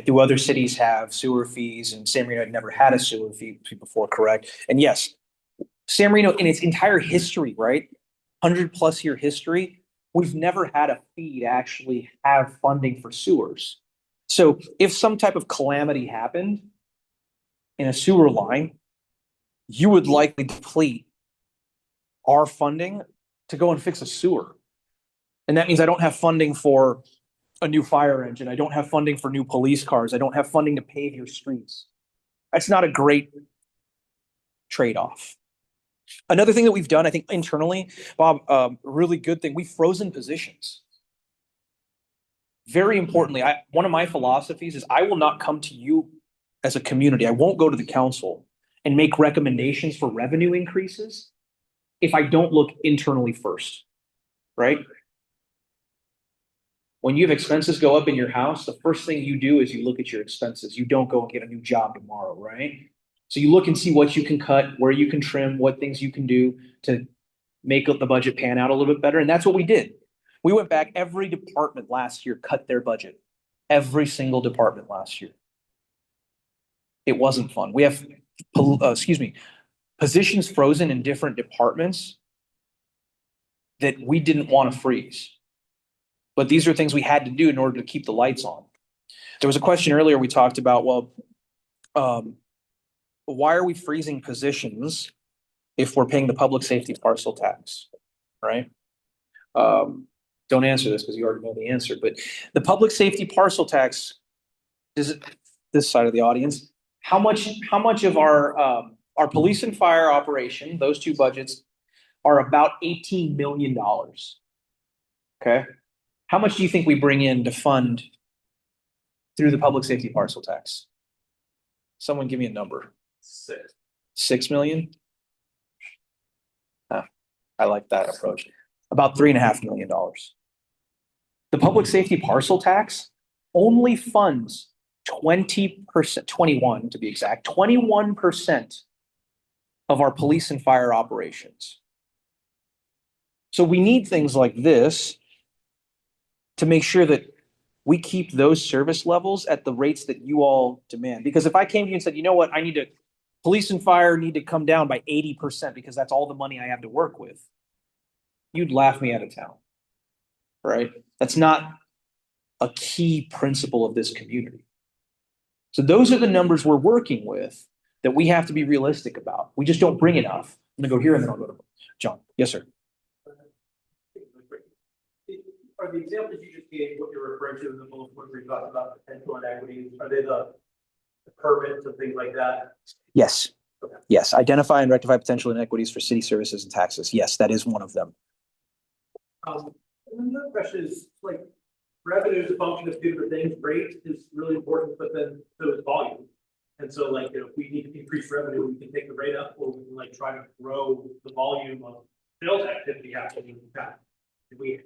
do other cities have sewer fees? And San Marino had never had a sewer fee before, correct? And yes, San Marino in its entire history, right? 100+ year history, we've never had a fee to actually have funding for sewers. So if some type of calamity happened in a sewer line, you would likely deplete our funding to go and fix a sewer. And that means I don't have funding for a new fire engine. I don't have funding for new police cars. I don't have funding to pave your streets. That's not a great trade-off. Another thing that we've done, I think internally, Bob, really good thing, we've frozen positions. Very importantly, one of my philosophies is I will not come to you as a community. I won't go to the council and make recommendations for revenue increases if I don't look internally first, right? When you have expenses go up in your house, the first thing you do is you look at your expenses. You don't go and get a new job tomorrow, right? So you look and see what you can cut, where you can trim, what things you can do to make the budget pan out a little bit better. And that's what we did. We went back, every department last year cut their budget. Every single department last year. It wasn't fun. We have, positions frozen in different departments that we didn't want to freeze. But these are things we had to do in order to keep the lights on. There was a question earlier we talked about, well, why are we freezing positions if we're paying the public safety parcel tax, right? Don't answer this because you already know the answer, but the public safety parcel tax, is it this side of the audience? How much of our police and fire operation, those two budgets, are about $18 million. Okay. How much do you think we bring in to fund through the public safety parcel tax? Someone give me a number. 6 million? I like that approach. About $3.5 million. The public safety parcel tax only funds 20%, 21 to be exact, 21% of our police and fire operations. So we need things like this to make sure that we keep those service levels at the rates that you all demand. Because if I came to you and said, you know what, police and fire need to come down by 80% because that's all the money I have to work with, you'd laugh me out of town, right? That's not a key principle of this community. So those are the numbers we're working with that we have to be realistic about. We just don't bring enough. I'm gonna go here and then I'll go to John. Yes, sir. Are the examples you just gave, what you're referring to in the bullet point where you talked about potential inequities, are they the permits and things like that? Yes. Okay. Yes. Identify and rectify potential inequities for city services and taxes. Yes, that is one of them. And then the other question is, like, revenue is a function of two different things. Rate is really important, but then so is volume. And so, like, if we need to increase revenue, we can take the rate up, or we can like try to grow the volume of sales activity happening in the town.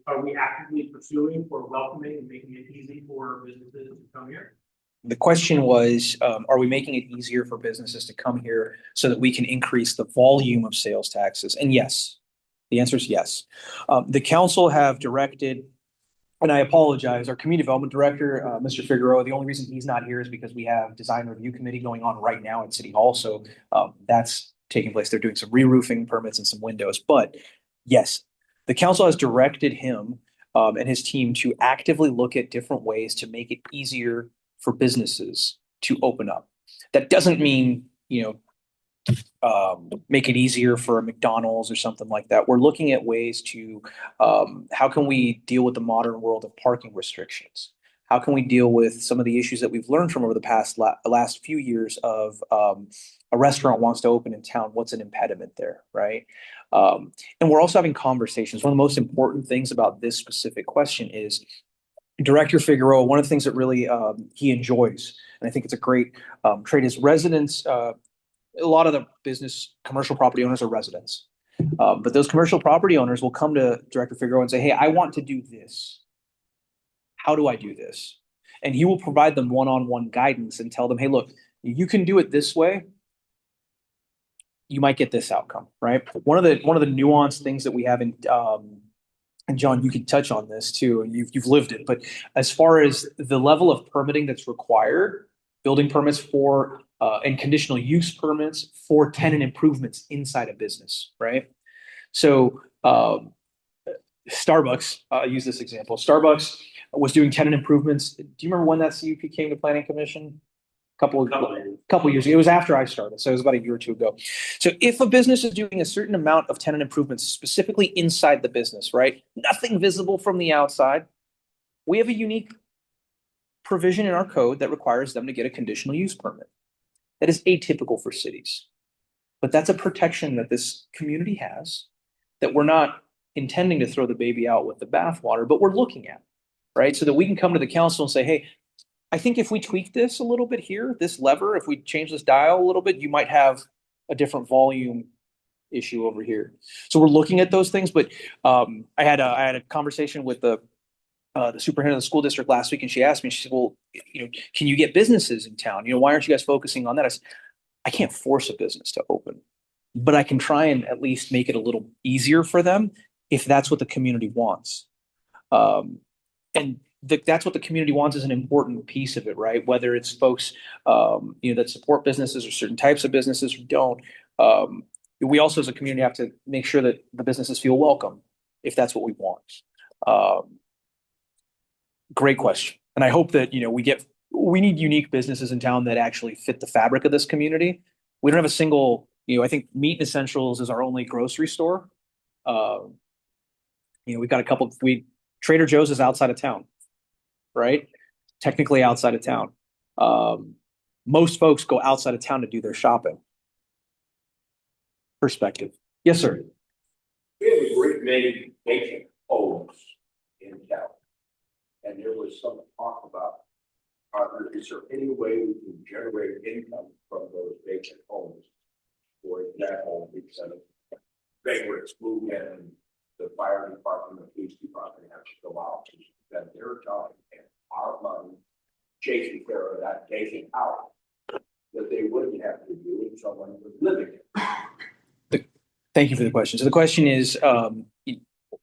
Are we actively pursuing or welcoming and making it easy for businesses to come here? The question was, are we making it easier for businesses to come here so that we can increase the volume of sales taxes? And yes, the answer is yes. The council have directed, and I apologize, our community development director, Mr. Figueroa, the only reason he's not here is because we have design review committee going on right now at City Hall. So that's taking place. They're doing some re-roofing permits and some windows. But yes, the council has directed him and his team to actively look at different ways to make it easier for businesses to open up. That doesn't mean, make it easier for a McDonald's or something like that. We're looking at ways to, how can we deal with the modern world of parking restrictions? How can we deal with some of the issues that we've learned from over the past last few years of a restaurant wants to open in town? What's an impediment there, right? And we're also having conversations. One of the most important things about this specific question is Director Figueroa, one of the things that really he enjoys, and I think it's a great trait, is residents. A lot of the business commercial property owners are residents. But those commercial property owners will come to Director Figueroa and say, hey, I want to do this. How do I do this? And he will provide them one-on-one guidance and tell them, hey, look, you can do it this way. You might get this outcome, right? One of the nuanced things that we have in and John, you can touch on this too, and you've lived it. But as far as the level of permitting that's required, building permits for and conditional use permits for tenant improvements inside a business, right? So Starbucks, I'll use this example. Starbucks was doing tenant improvements. Do you remember when that CUP came to Planning Commission? Couple years ago. It was after I started, so it was about a year or two ago. So if a business is doing a certain amount of tenant improvements specifically inside the business, right? Nothing visible from the outside, we have a unique provision in our code that requires them to get a conditional use permit. That is atypical for cities. But that's a protection that this community has that we're not intending to throw the baby out with the bathwater, but we're looking at, right? So that we can come to the council and say, hey, I think if we tweak this a little bit here, this lever, if we change this dial a little bit, you might have a different volume issue over here. So we're looking at those things, but I had a conversation with the superintendent of the school district last week, and she asked me, she said, well, can you get businesses in town? Why aren't you guys focusing on that? I said, I can't force a business to open, but I can try and at least make it a little easier for them if that's what the community wants. And that's what the community wants is an important piece of it, right? Whether it's folks, that support businesses or certain types of businesses who don't. We also as a community have to make sure that the businesses feel welcome if that's what we want. Great question. And I hope that, we need unique businesses in town that actually fit the fabric of this community. We don't have a single, I think Meat and Essentials is our only grocery store. We've got a couple, Trader Joe's is outside of town, right? Technically outside of town. Most folks go outside of town to do their shopping. Perspective. Yes, sir. We have a great many vacant homes in town. And there was some talk about, is there any way we can generate income from those vacant homes? For example, because vagrants move in, the fire department, the police department have to go out to spend their time and our money taking care of that vacant house that they wouldn't have to do if someone was living in. Thank you for the question. So the question is,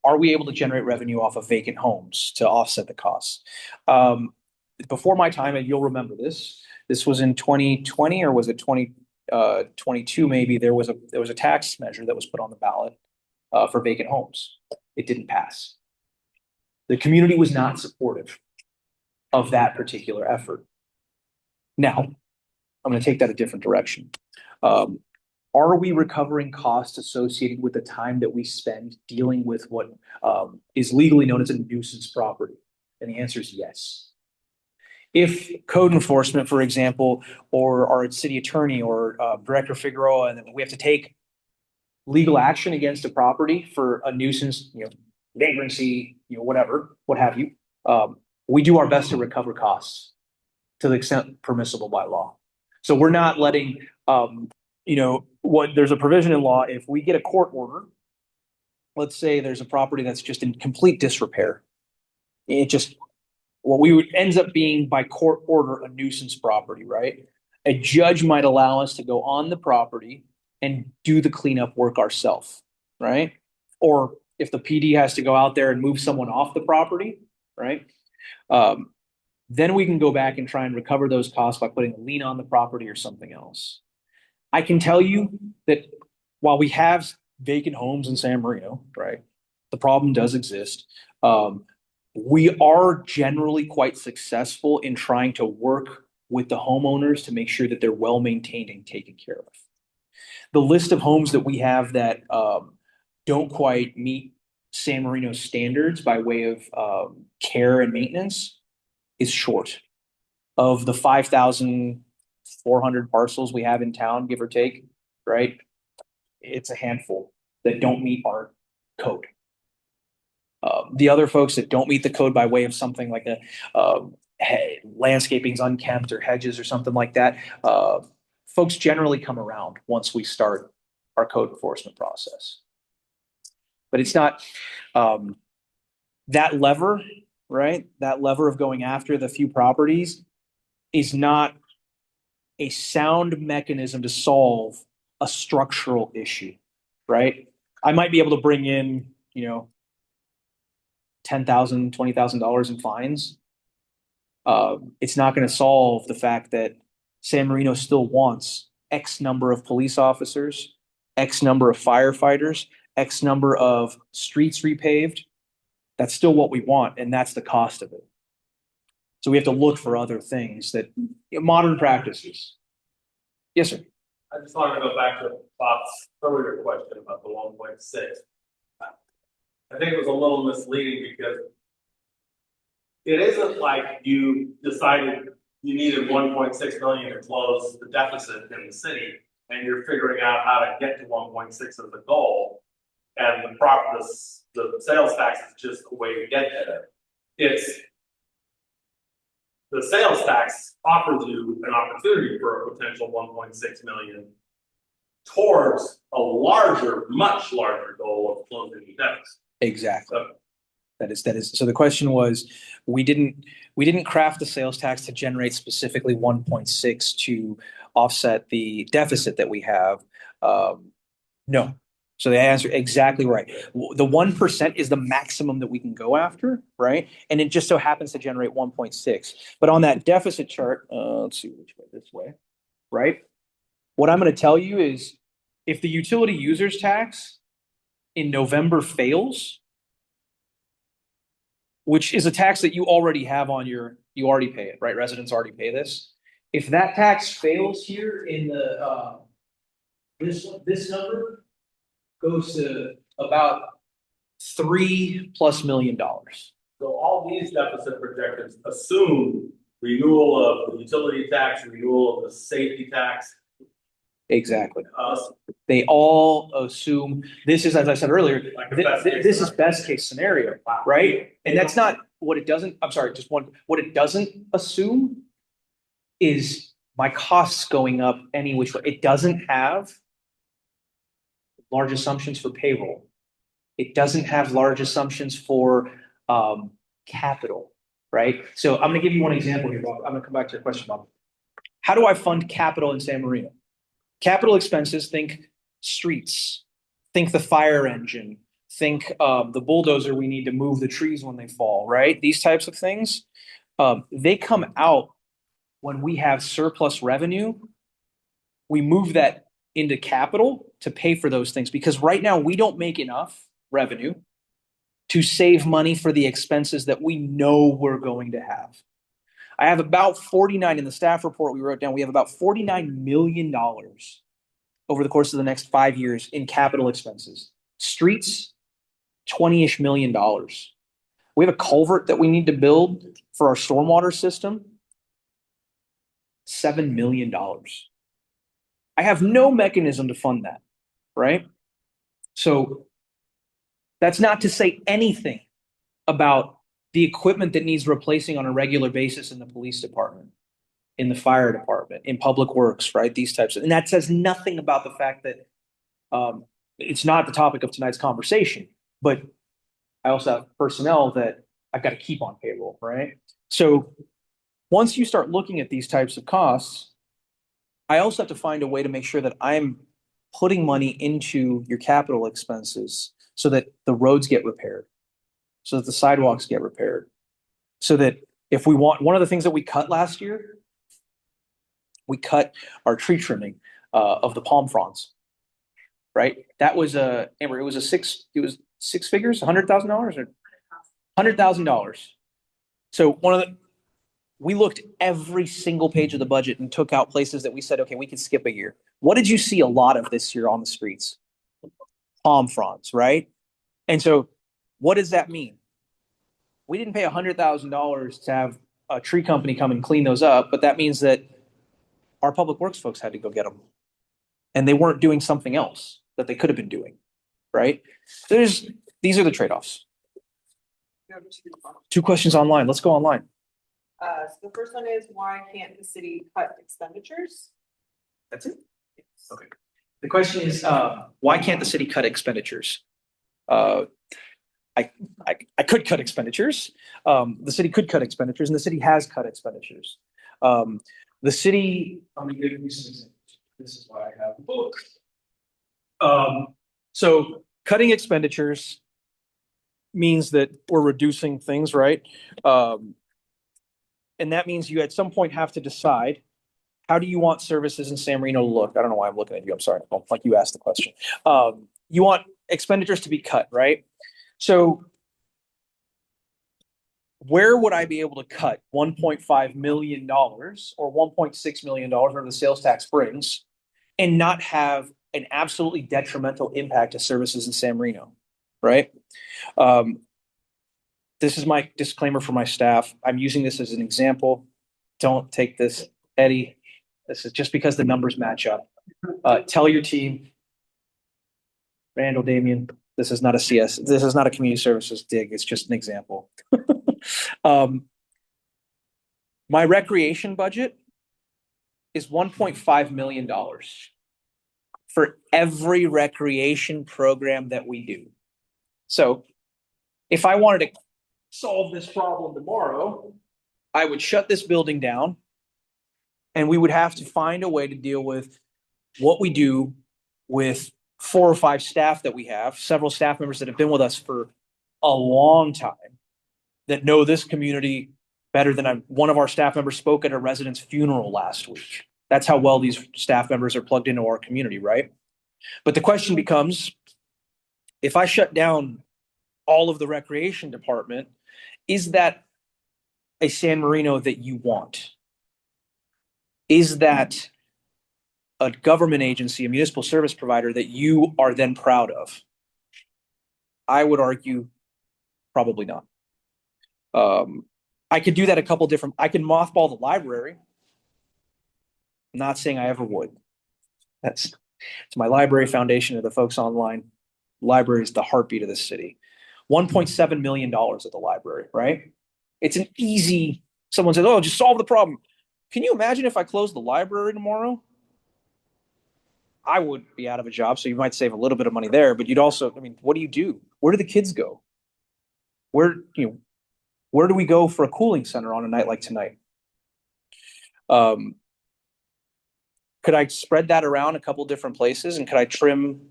are we able to generate revenue off of vacant homes to offset the costs? Before my time, and you'll remember this was in 2020 or was it 2022 maybe, there was a tax measure that was put on the ballot for vacant homes. It didn't pass. The community was not supportive of that particular effort. Now, I'm going to take that a different direction. Are we recovering costs associated with the time that we spend dealing with what is legally known as a nuisance property? And the answer is yes. If code enforcement, for example, or our city attorney or Director Figueroa, and we have to take legal action against a property for a nuisance, vagrancy, whatever, what have you, we do our best to recover costs to the extent permissible by law. So we're not letting, there's a provision in law, if we get a court order, let's say there's a property that's just in complete disrepair. What we would ends up being by court order a nuisance property, right? A judge might allow us to go on the property and do the cleanup work ourselves, right? Or if the PD has to go out there and move someone off the property, right? Then we can go back and try and recover those costs by putting a lien on the property or something else. I can tell you that while we have vacant homes in San Marino, right, the problem does exist. We are generally quite successful in trying to work with the homeowners to make sure that they're well maintained and taken care of. The list of homes that we have that don't quite meet San Marino standards by way of care and maintenance is short. Of the 5,400 parcels we have in town, give or take, right? It's a handful that don't meet our code. The other folks that don't meet the code by way of something like landscaping's unkempt or hedges or something like that, folks generally come around once we start our code enforcement process. But it's not that lever, right? That lever of going after the few properties is not a sound mechanism to solve a structural issue, right? I might be able to bring in, $10,000, $20,000 in fines. It's not going to solve the fact that San Marino still wants X number of police officers, X number of firefighters, X number of streets repaved. That's still what we want, and that's the cost of it. So we have to look for other things that modern practices. Yes, sir. I just wanted to go back to Bob's earlier question about the 1.6. I think it was a little misleading because it isn't like you decided you needed 1.6 million to close the deficit in the city, and you're figuring out how to get to 1.6 as the goal. And the sales tax is just the way to get there. It's the sales tax offers you an opportunity for a potential 1.6 million towards a much larger goal of closing the deficit. Exactly. So, That is. So the question was, we didn't craft the sales tax to generate specifically 1.6 to offset the deficit that we have. No. So the answer exactly right. The 1% is the maximum that we can go after, right? And it just so happens to generate 1.6. But on that deficit chart, let's see which way, this way, right? What I'm going to tell you is if the utility users tax in November fails, which is a tax that you already have you already pay it, right? Residents already pay this. If that tax fails here in the, this number goes to about $3+ million. so all these deficit projections assume renewal of the utility tax, renewal of the safety tax. Exactly. They all assume this is, as I said earlier, Like the best case this is scenario. best case scenario, right? And that's not what it doesn't, I'm sorry, what it doesn't assume is my costs going up any which way. It doesn't have large assumptions for payroll. It doesn't have large assumptions for capital, right? So I'm gonna give you one example here, Bob. I'm gonna come back to your question, Bob. How do I fund capital in San Marino? Capital expenses, think streets, think the fire engine, think the bulldozer we need to move the trees when they fall, right? These types of things, they come out when we have surplus revenue. We move that into capital to pay for those things because right now we don't make enough revenue to save money for the expenses that we know we're going to have. I have about 49 in the staff report we wrote down. We have about $49 million over the course of the next 5 years in capital expenses. Streets, 20-ish million dollars. We have a culvert that we need to build for our stormwater system, $7 million. I have no mechanism to fund that, right? So that's not to say anything about the equipment that needs replacing on a regular basis in the police department, in the fire department, in public works, right? These types of, and that says nothing about the fact that it's not the topic of tonight's conversation, but I also have personnel that I've got to keep on payroll, right? So once you start looking at these types of costs, I also have to find a way to make sure that I'm putting money into your capital expenses so that the roads get repaired, so that the sidewalks get repaired, so that if we want, one of the things that we cut last year, we cut our tree trimming of the palm fronds, right? That was Amber, it was six figures, $100,000 or $100,000. So one of the, We looked every single page of the budget and took out places that we said, okay, we could skip a year. What did you see a lot of this year on the streets? Palm fronds, right? And so what does that mean? We didn't pay $100,000 to have a tree company come and clean those up, but that means that our public works folks had to go get them. And they weren't doing something else that they could have been doing, right? These are the trade-offs. Two questions online. Let's go online. So the first one is, why can't the city cut expenditures? That's it? Okay. The question is, why can't the city cut expenditures? I could cut expenditures. The city could cut expenditures, and the city has cut expenditures. The city, let me give you some examples. This is why I have a book. So cutting expenditures means that we're reducing things, right? And that means you at some point have to decide, how do you want services in San Marino to look? I don't know why I'm looking at you. I'm sorry. Like you asked the question. You want expenditures to be cut, right? So where would I be able to cut $1.5 million or $1.6 million, whatever the sales tax brings, and not have an absolutely detrimental impact to services in San Marino, right? This is my disclaimer for my staff. I'm using this as an example. Don't take this, Eddie. This is just because the numbers match up. Tell your team, Randall, Damien, this is not a CS. This is not a community services dig. It's just an example. My recreation budget is $1.5 million for every recreation program that we do. So if I wanted to solve this problem tomorrow, I would shut this building down and we would have to find a way to deal with what we do with 4 or 5 staff that we have, several staff members that have been with us for a long time, that know this community better than one of our staff members spoke at a resident's funeral last week. That's how well these staff members are plugged into our community, right? But the question becomes, if I shut down all of the recreation department, is that a San Marino that you want? Is that a government agency, a municipal service provider that you are then proud of? I would argue probably not. I could do that a couple different, I can mothball the library. I'm not saying I ever would. It's my library foundation of the folks online. Library is the heartbeat of this city. $1.7 million at the library, right? It's an easy, someone says, oh, just solve the problem. Can you imagine if I closed the library tomorrow? I would be out of a job, so you might save a little bit of money there, but you'd also, I mean, what do you do? Where do the kids go? Where do we go for a cooling center on a night like tonight? Could I spread that around a couple different places, and could I trim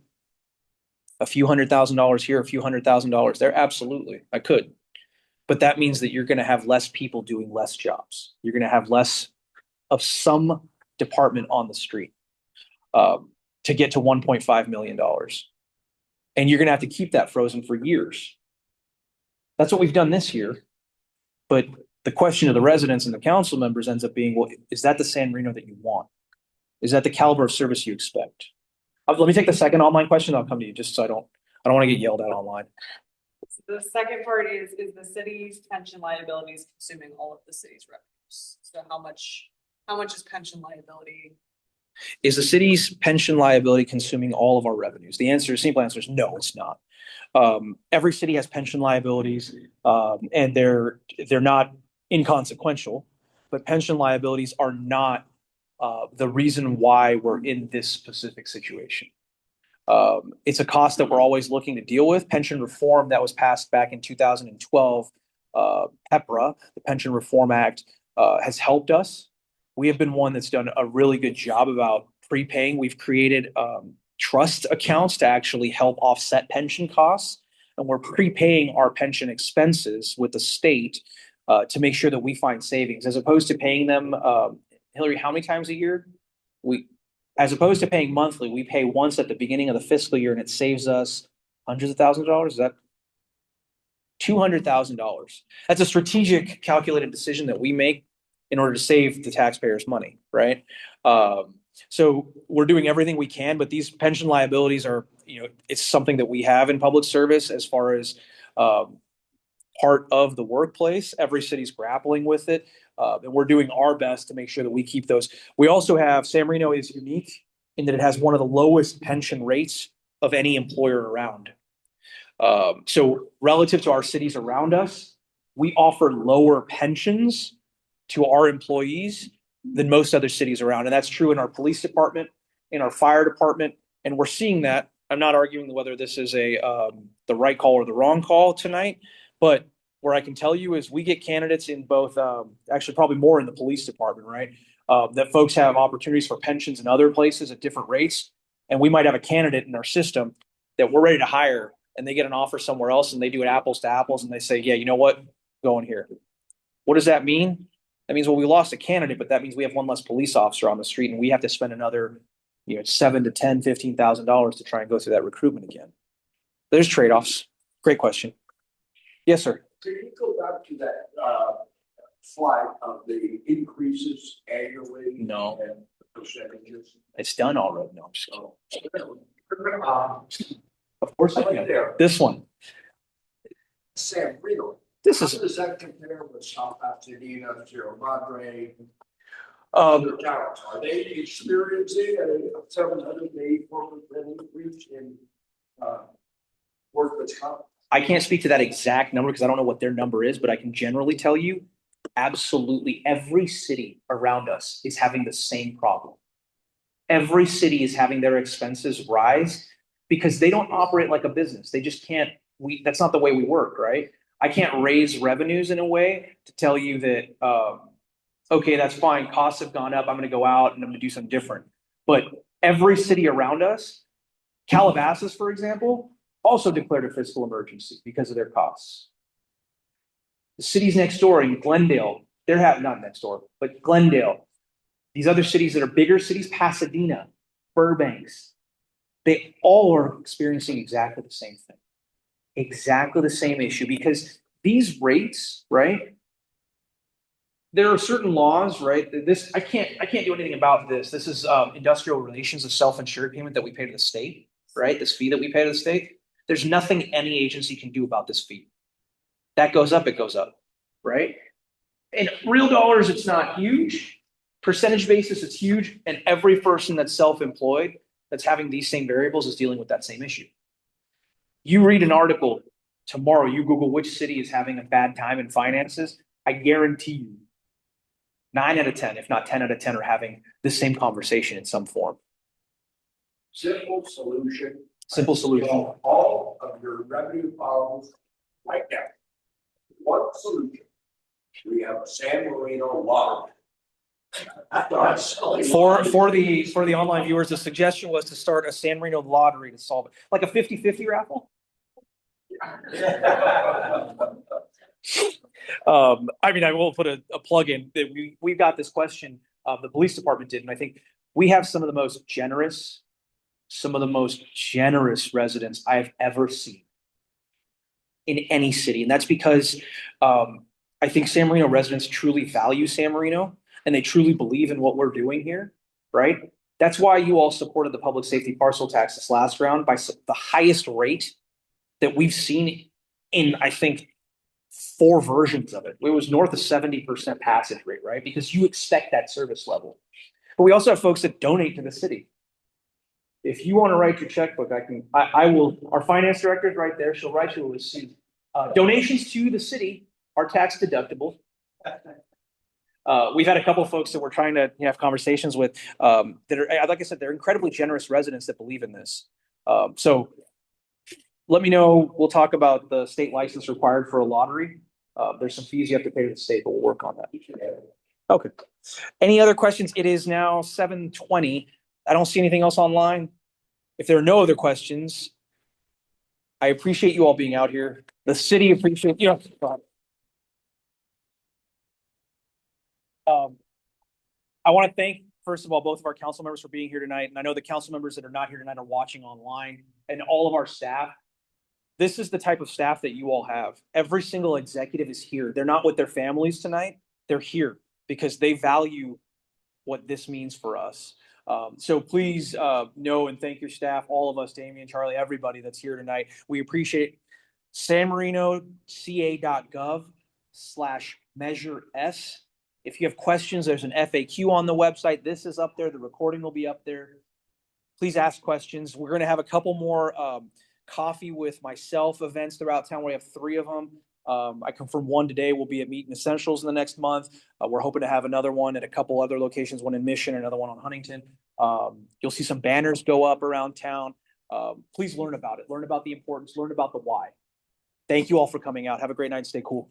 a few $100,000 here, a few $100,000 there? Absolutely, I could. But that means that you're going to have less people doing less jobs. You're going to have less of some department on the street to get to $1.5 million. And you're going to have to keep that frozen for years. That's what we've done this year. But the question of the residents and the council members ends up being, well, is that the San Marino that you want? Is that the caliber of service you expect? Let me take the second online question. I'll come to you just so I don't want to get yelled at online. The second part is the city's pension liabilities consuming all of the city's revenues? So how much is pension liability? Is the city's pension liability consuming all of our revenues? The simple answer is no, it's not. Every city has pension liabilities, and they're not inconsequential, but pension liabilities are not the reason why we're in this specific situation. It's a cost that we're always looking to deal with. Pension reform that was passed back in 2012, PEPRA, the Pension Reform Act, has helped us. We have been one that's done a really good job about prepaying. We've created trust accounts to actually help offset pension costs, and we're prepaying our pension expenses with the state to make sure that we find savings, as opposed to paying them. Hillary, how many times a year? As opposed to paying monthly, we pay once at the beginning of the fiscal year, and it saves us hundreds of thousands of dollars. Is that $200,000? That's a strategic, calculated decision that we make in order to save the taxpayers money, right? So we're doing everything we can, but these pension liabilities are, it's something that we have in public service as far as part of the workplace. Every city's grappling with it. And we're doing our best to make sure that we keep those. We also have, San Marino is unique in that it has one of the lowest pension rates of any employer around. So relative to our cities around us, we offer lower pensions to our employees than most other cities around. And that's true in our police department, in our fire department. And we're seeing that. I'm not arguing whether this is the right call or the wrong call tonight, but where I can tell you is we get candidates in both, actually probably more in the police department, right? That folks have opportunities for pensions in other places at different rates. And we might have a candidate in our system that we're ready to hire, and they get an offer somewhere else and they do it apples to apples and they say, yeah, you know what? Going here. What does that mean? That means, well, we lost a candidate, but that means we have one less police officer on the street and we have to spend another, $7,000 to $10,000, $15,000 to try and go through that recruitment again. There's trade-offs. Great question. Yes, sir. Can you go back to that slide of the increases annually? No. And percentages? It's done already. No, I'm just kidding. Of course I Right can. there. This one. San Marino. This How is does that compare with South Pasadena, Sierra Madre, um other towns? Are they experiencing a 784% increase in workers' comp? I can't speak to that exact number because I don't know what their number is, but I can generally tell you absolutely every city around us is having the same problem. Every city is having their expenses rise because they don't operate like a business. They just can't, that's not the way we work, right? I can't raise revenues in a way to tell you that, okay, that's fine. Costs have gone up. I'm going to go out and I'm going to do something different. But every city around us, Calabasas, for example, also declared a fiscal emergency because of their costs. The cities next door in Glendale, not next door, but Glendale, these other cities that are bigger cities, Pasadena, Burbanks, they all are experiencing exactly the same thing. Exactly the same issue because these rates, right? There are certain laws, right? I can't do anything about this. This is industrial relations, a self-insured payment that we pay to the state, right? This fee that we pay to the state. There's nothing any agency can do about this fee. That goes up, it goes up, right? In real dollars, it's not huge. Percentage basis, it's huge. And every person that's self-employed that's having these same variables is dealing with that same issue. You read an article tomorrow, you Google which city is having a bad time in finances. I guarantee you 9 out of 10, if not 10 out of 10 are having the same conversation in some form. Simple solution. Simple solution. Solve all of your revenue problems right now. One solution. We have a San Marino lottery. For the online viewers, the suggestion was to start a San Marino lottery to solve it, like a 50-50 raffle. I mean, I will put a plug in that we got this question. The police department did, and I think we have some of the most generous residents I've ever seen in any city, and that's because I think San Marino residents truly value San Marino and they truly believe in what we're doing here, right? That's why you all supported the public safety parcel tax this last round by the highest rate that we've seen in, I think, 4 versions of it. It was north of 70% passage rate, right? Because you expect that service level. But we also have folks that donate to the city. If you want to write your checkbook, I will, our finance director is right there. She'll write you a receipt. Donations to the city are tax deductible. We've had a couple of folks that we're trying to have conversations with that are, like I said, they're incredibly generous residents that believe in this. So let me know. We'll talk about the state license required for a lottery. There's some fees you have to pay to the state, but we'll work on that. Okay. Any other questions? It is now 7:20. I don't see anything else online. If there are no other questions, I appreciate you all being out here. The city appreciates, I want to thank, first of all, both of our council members for being here tonight. And I know the council members that are not here tonight are watching online, and all of our staff. This is the type of staff that you all have. Every single executive is here. They're not with their families tonight. They're here. because they value what this means for us. So please know and thank your staff, all of us, Damien, Charlie, everybody that's here tonight. We appreciate sanmarinoca.gov/measure S. If you have questions, there's an FAQ on the website. This is up there. The recording will be up there. Please ask questions. We're going to have a couple more coffee with myself events throughout town. We have 3 of them. I confirmed one today. We'll be at Meat and Essentials in the next month. We're hoping to have another one at a couple other locations, one in Mission, another one on Huntington. You'll see some banners go up around town. Please learn about it. Learn about the importance. Learn about the why. Thank you all for coming out. Have a great night. Stay cool.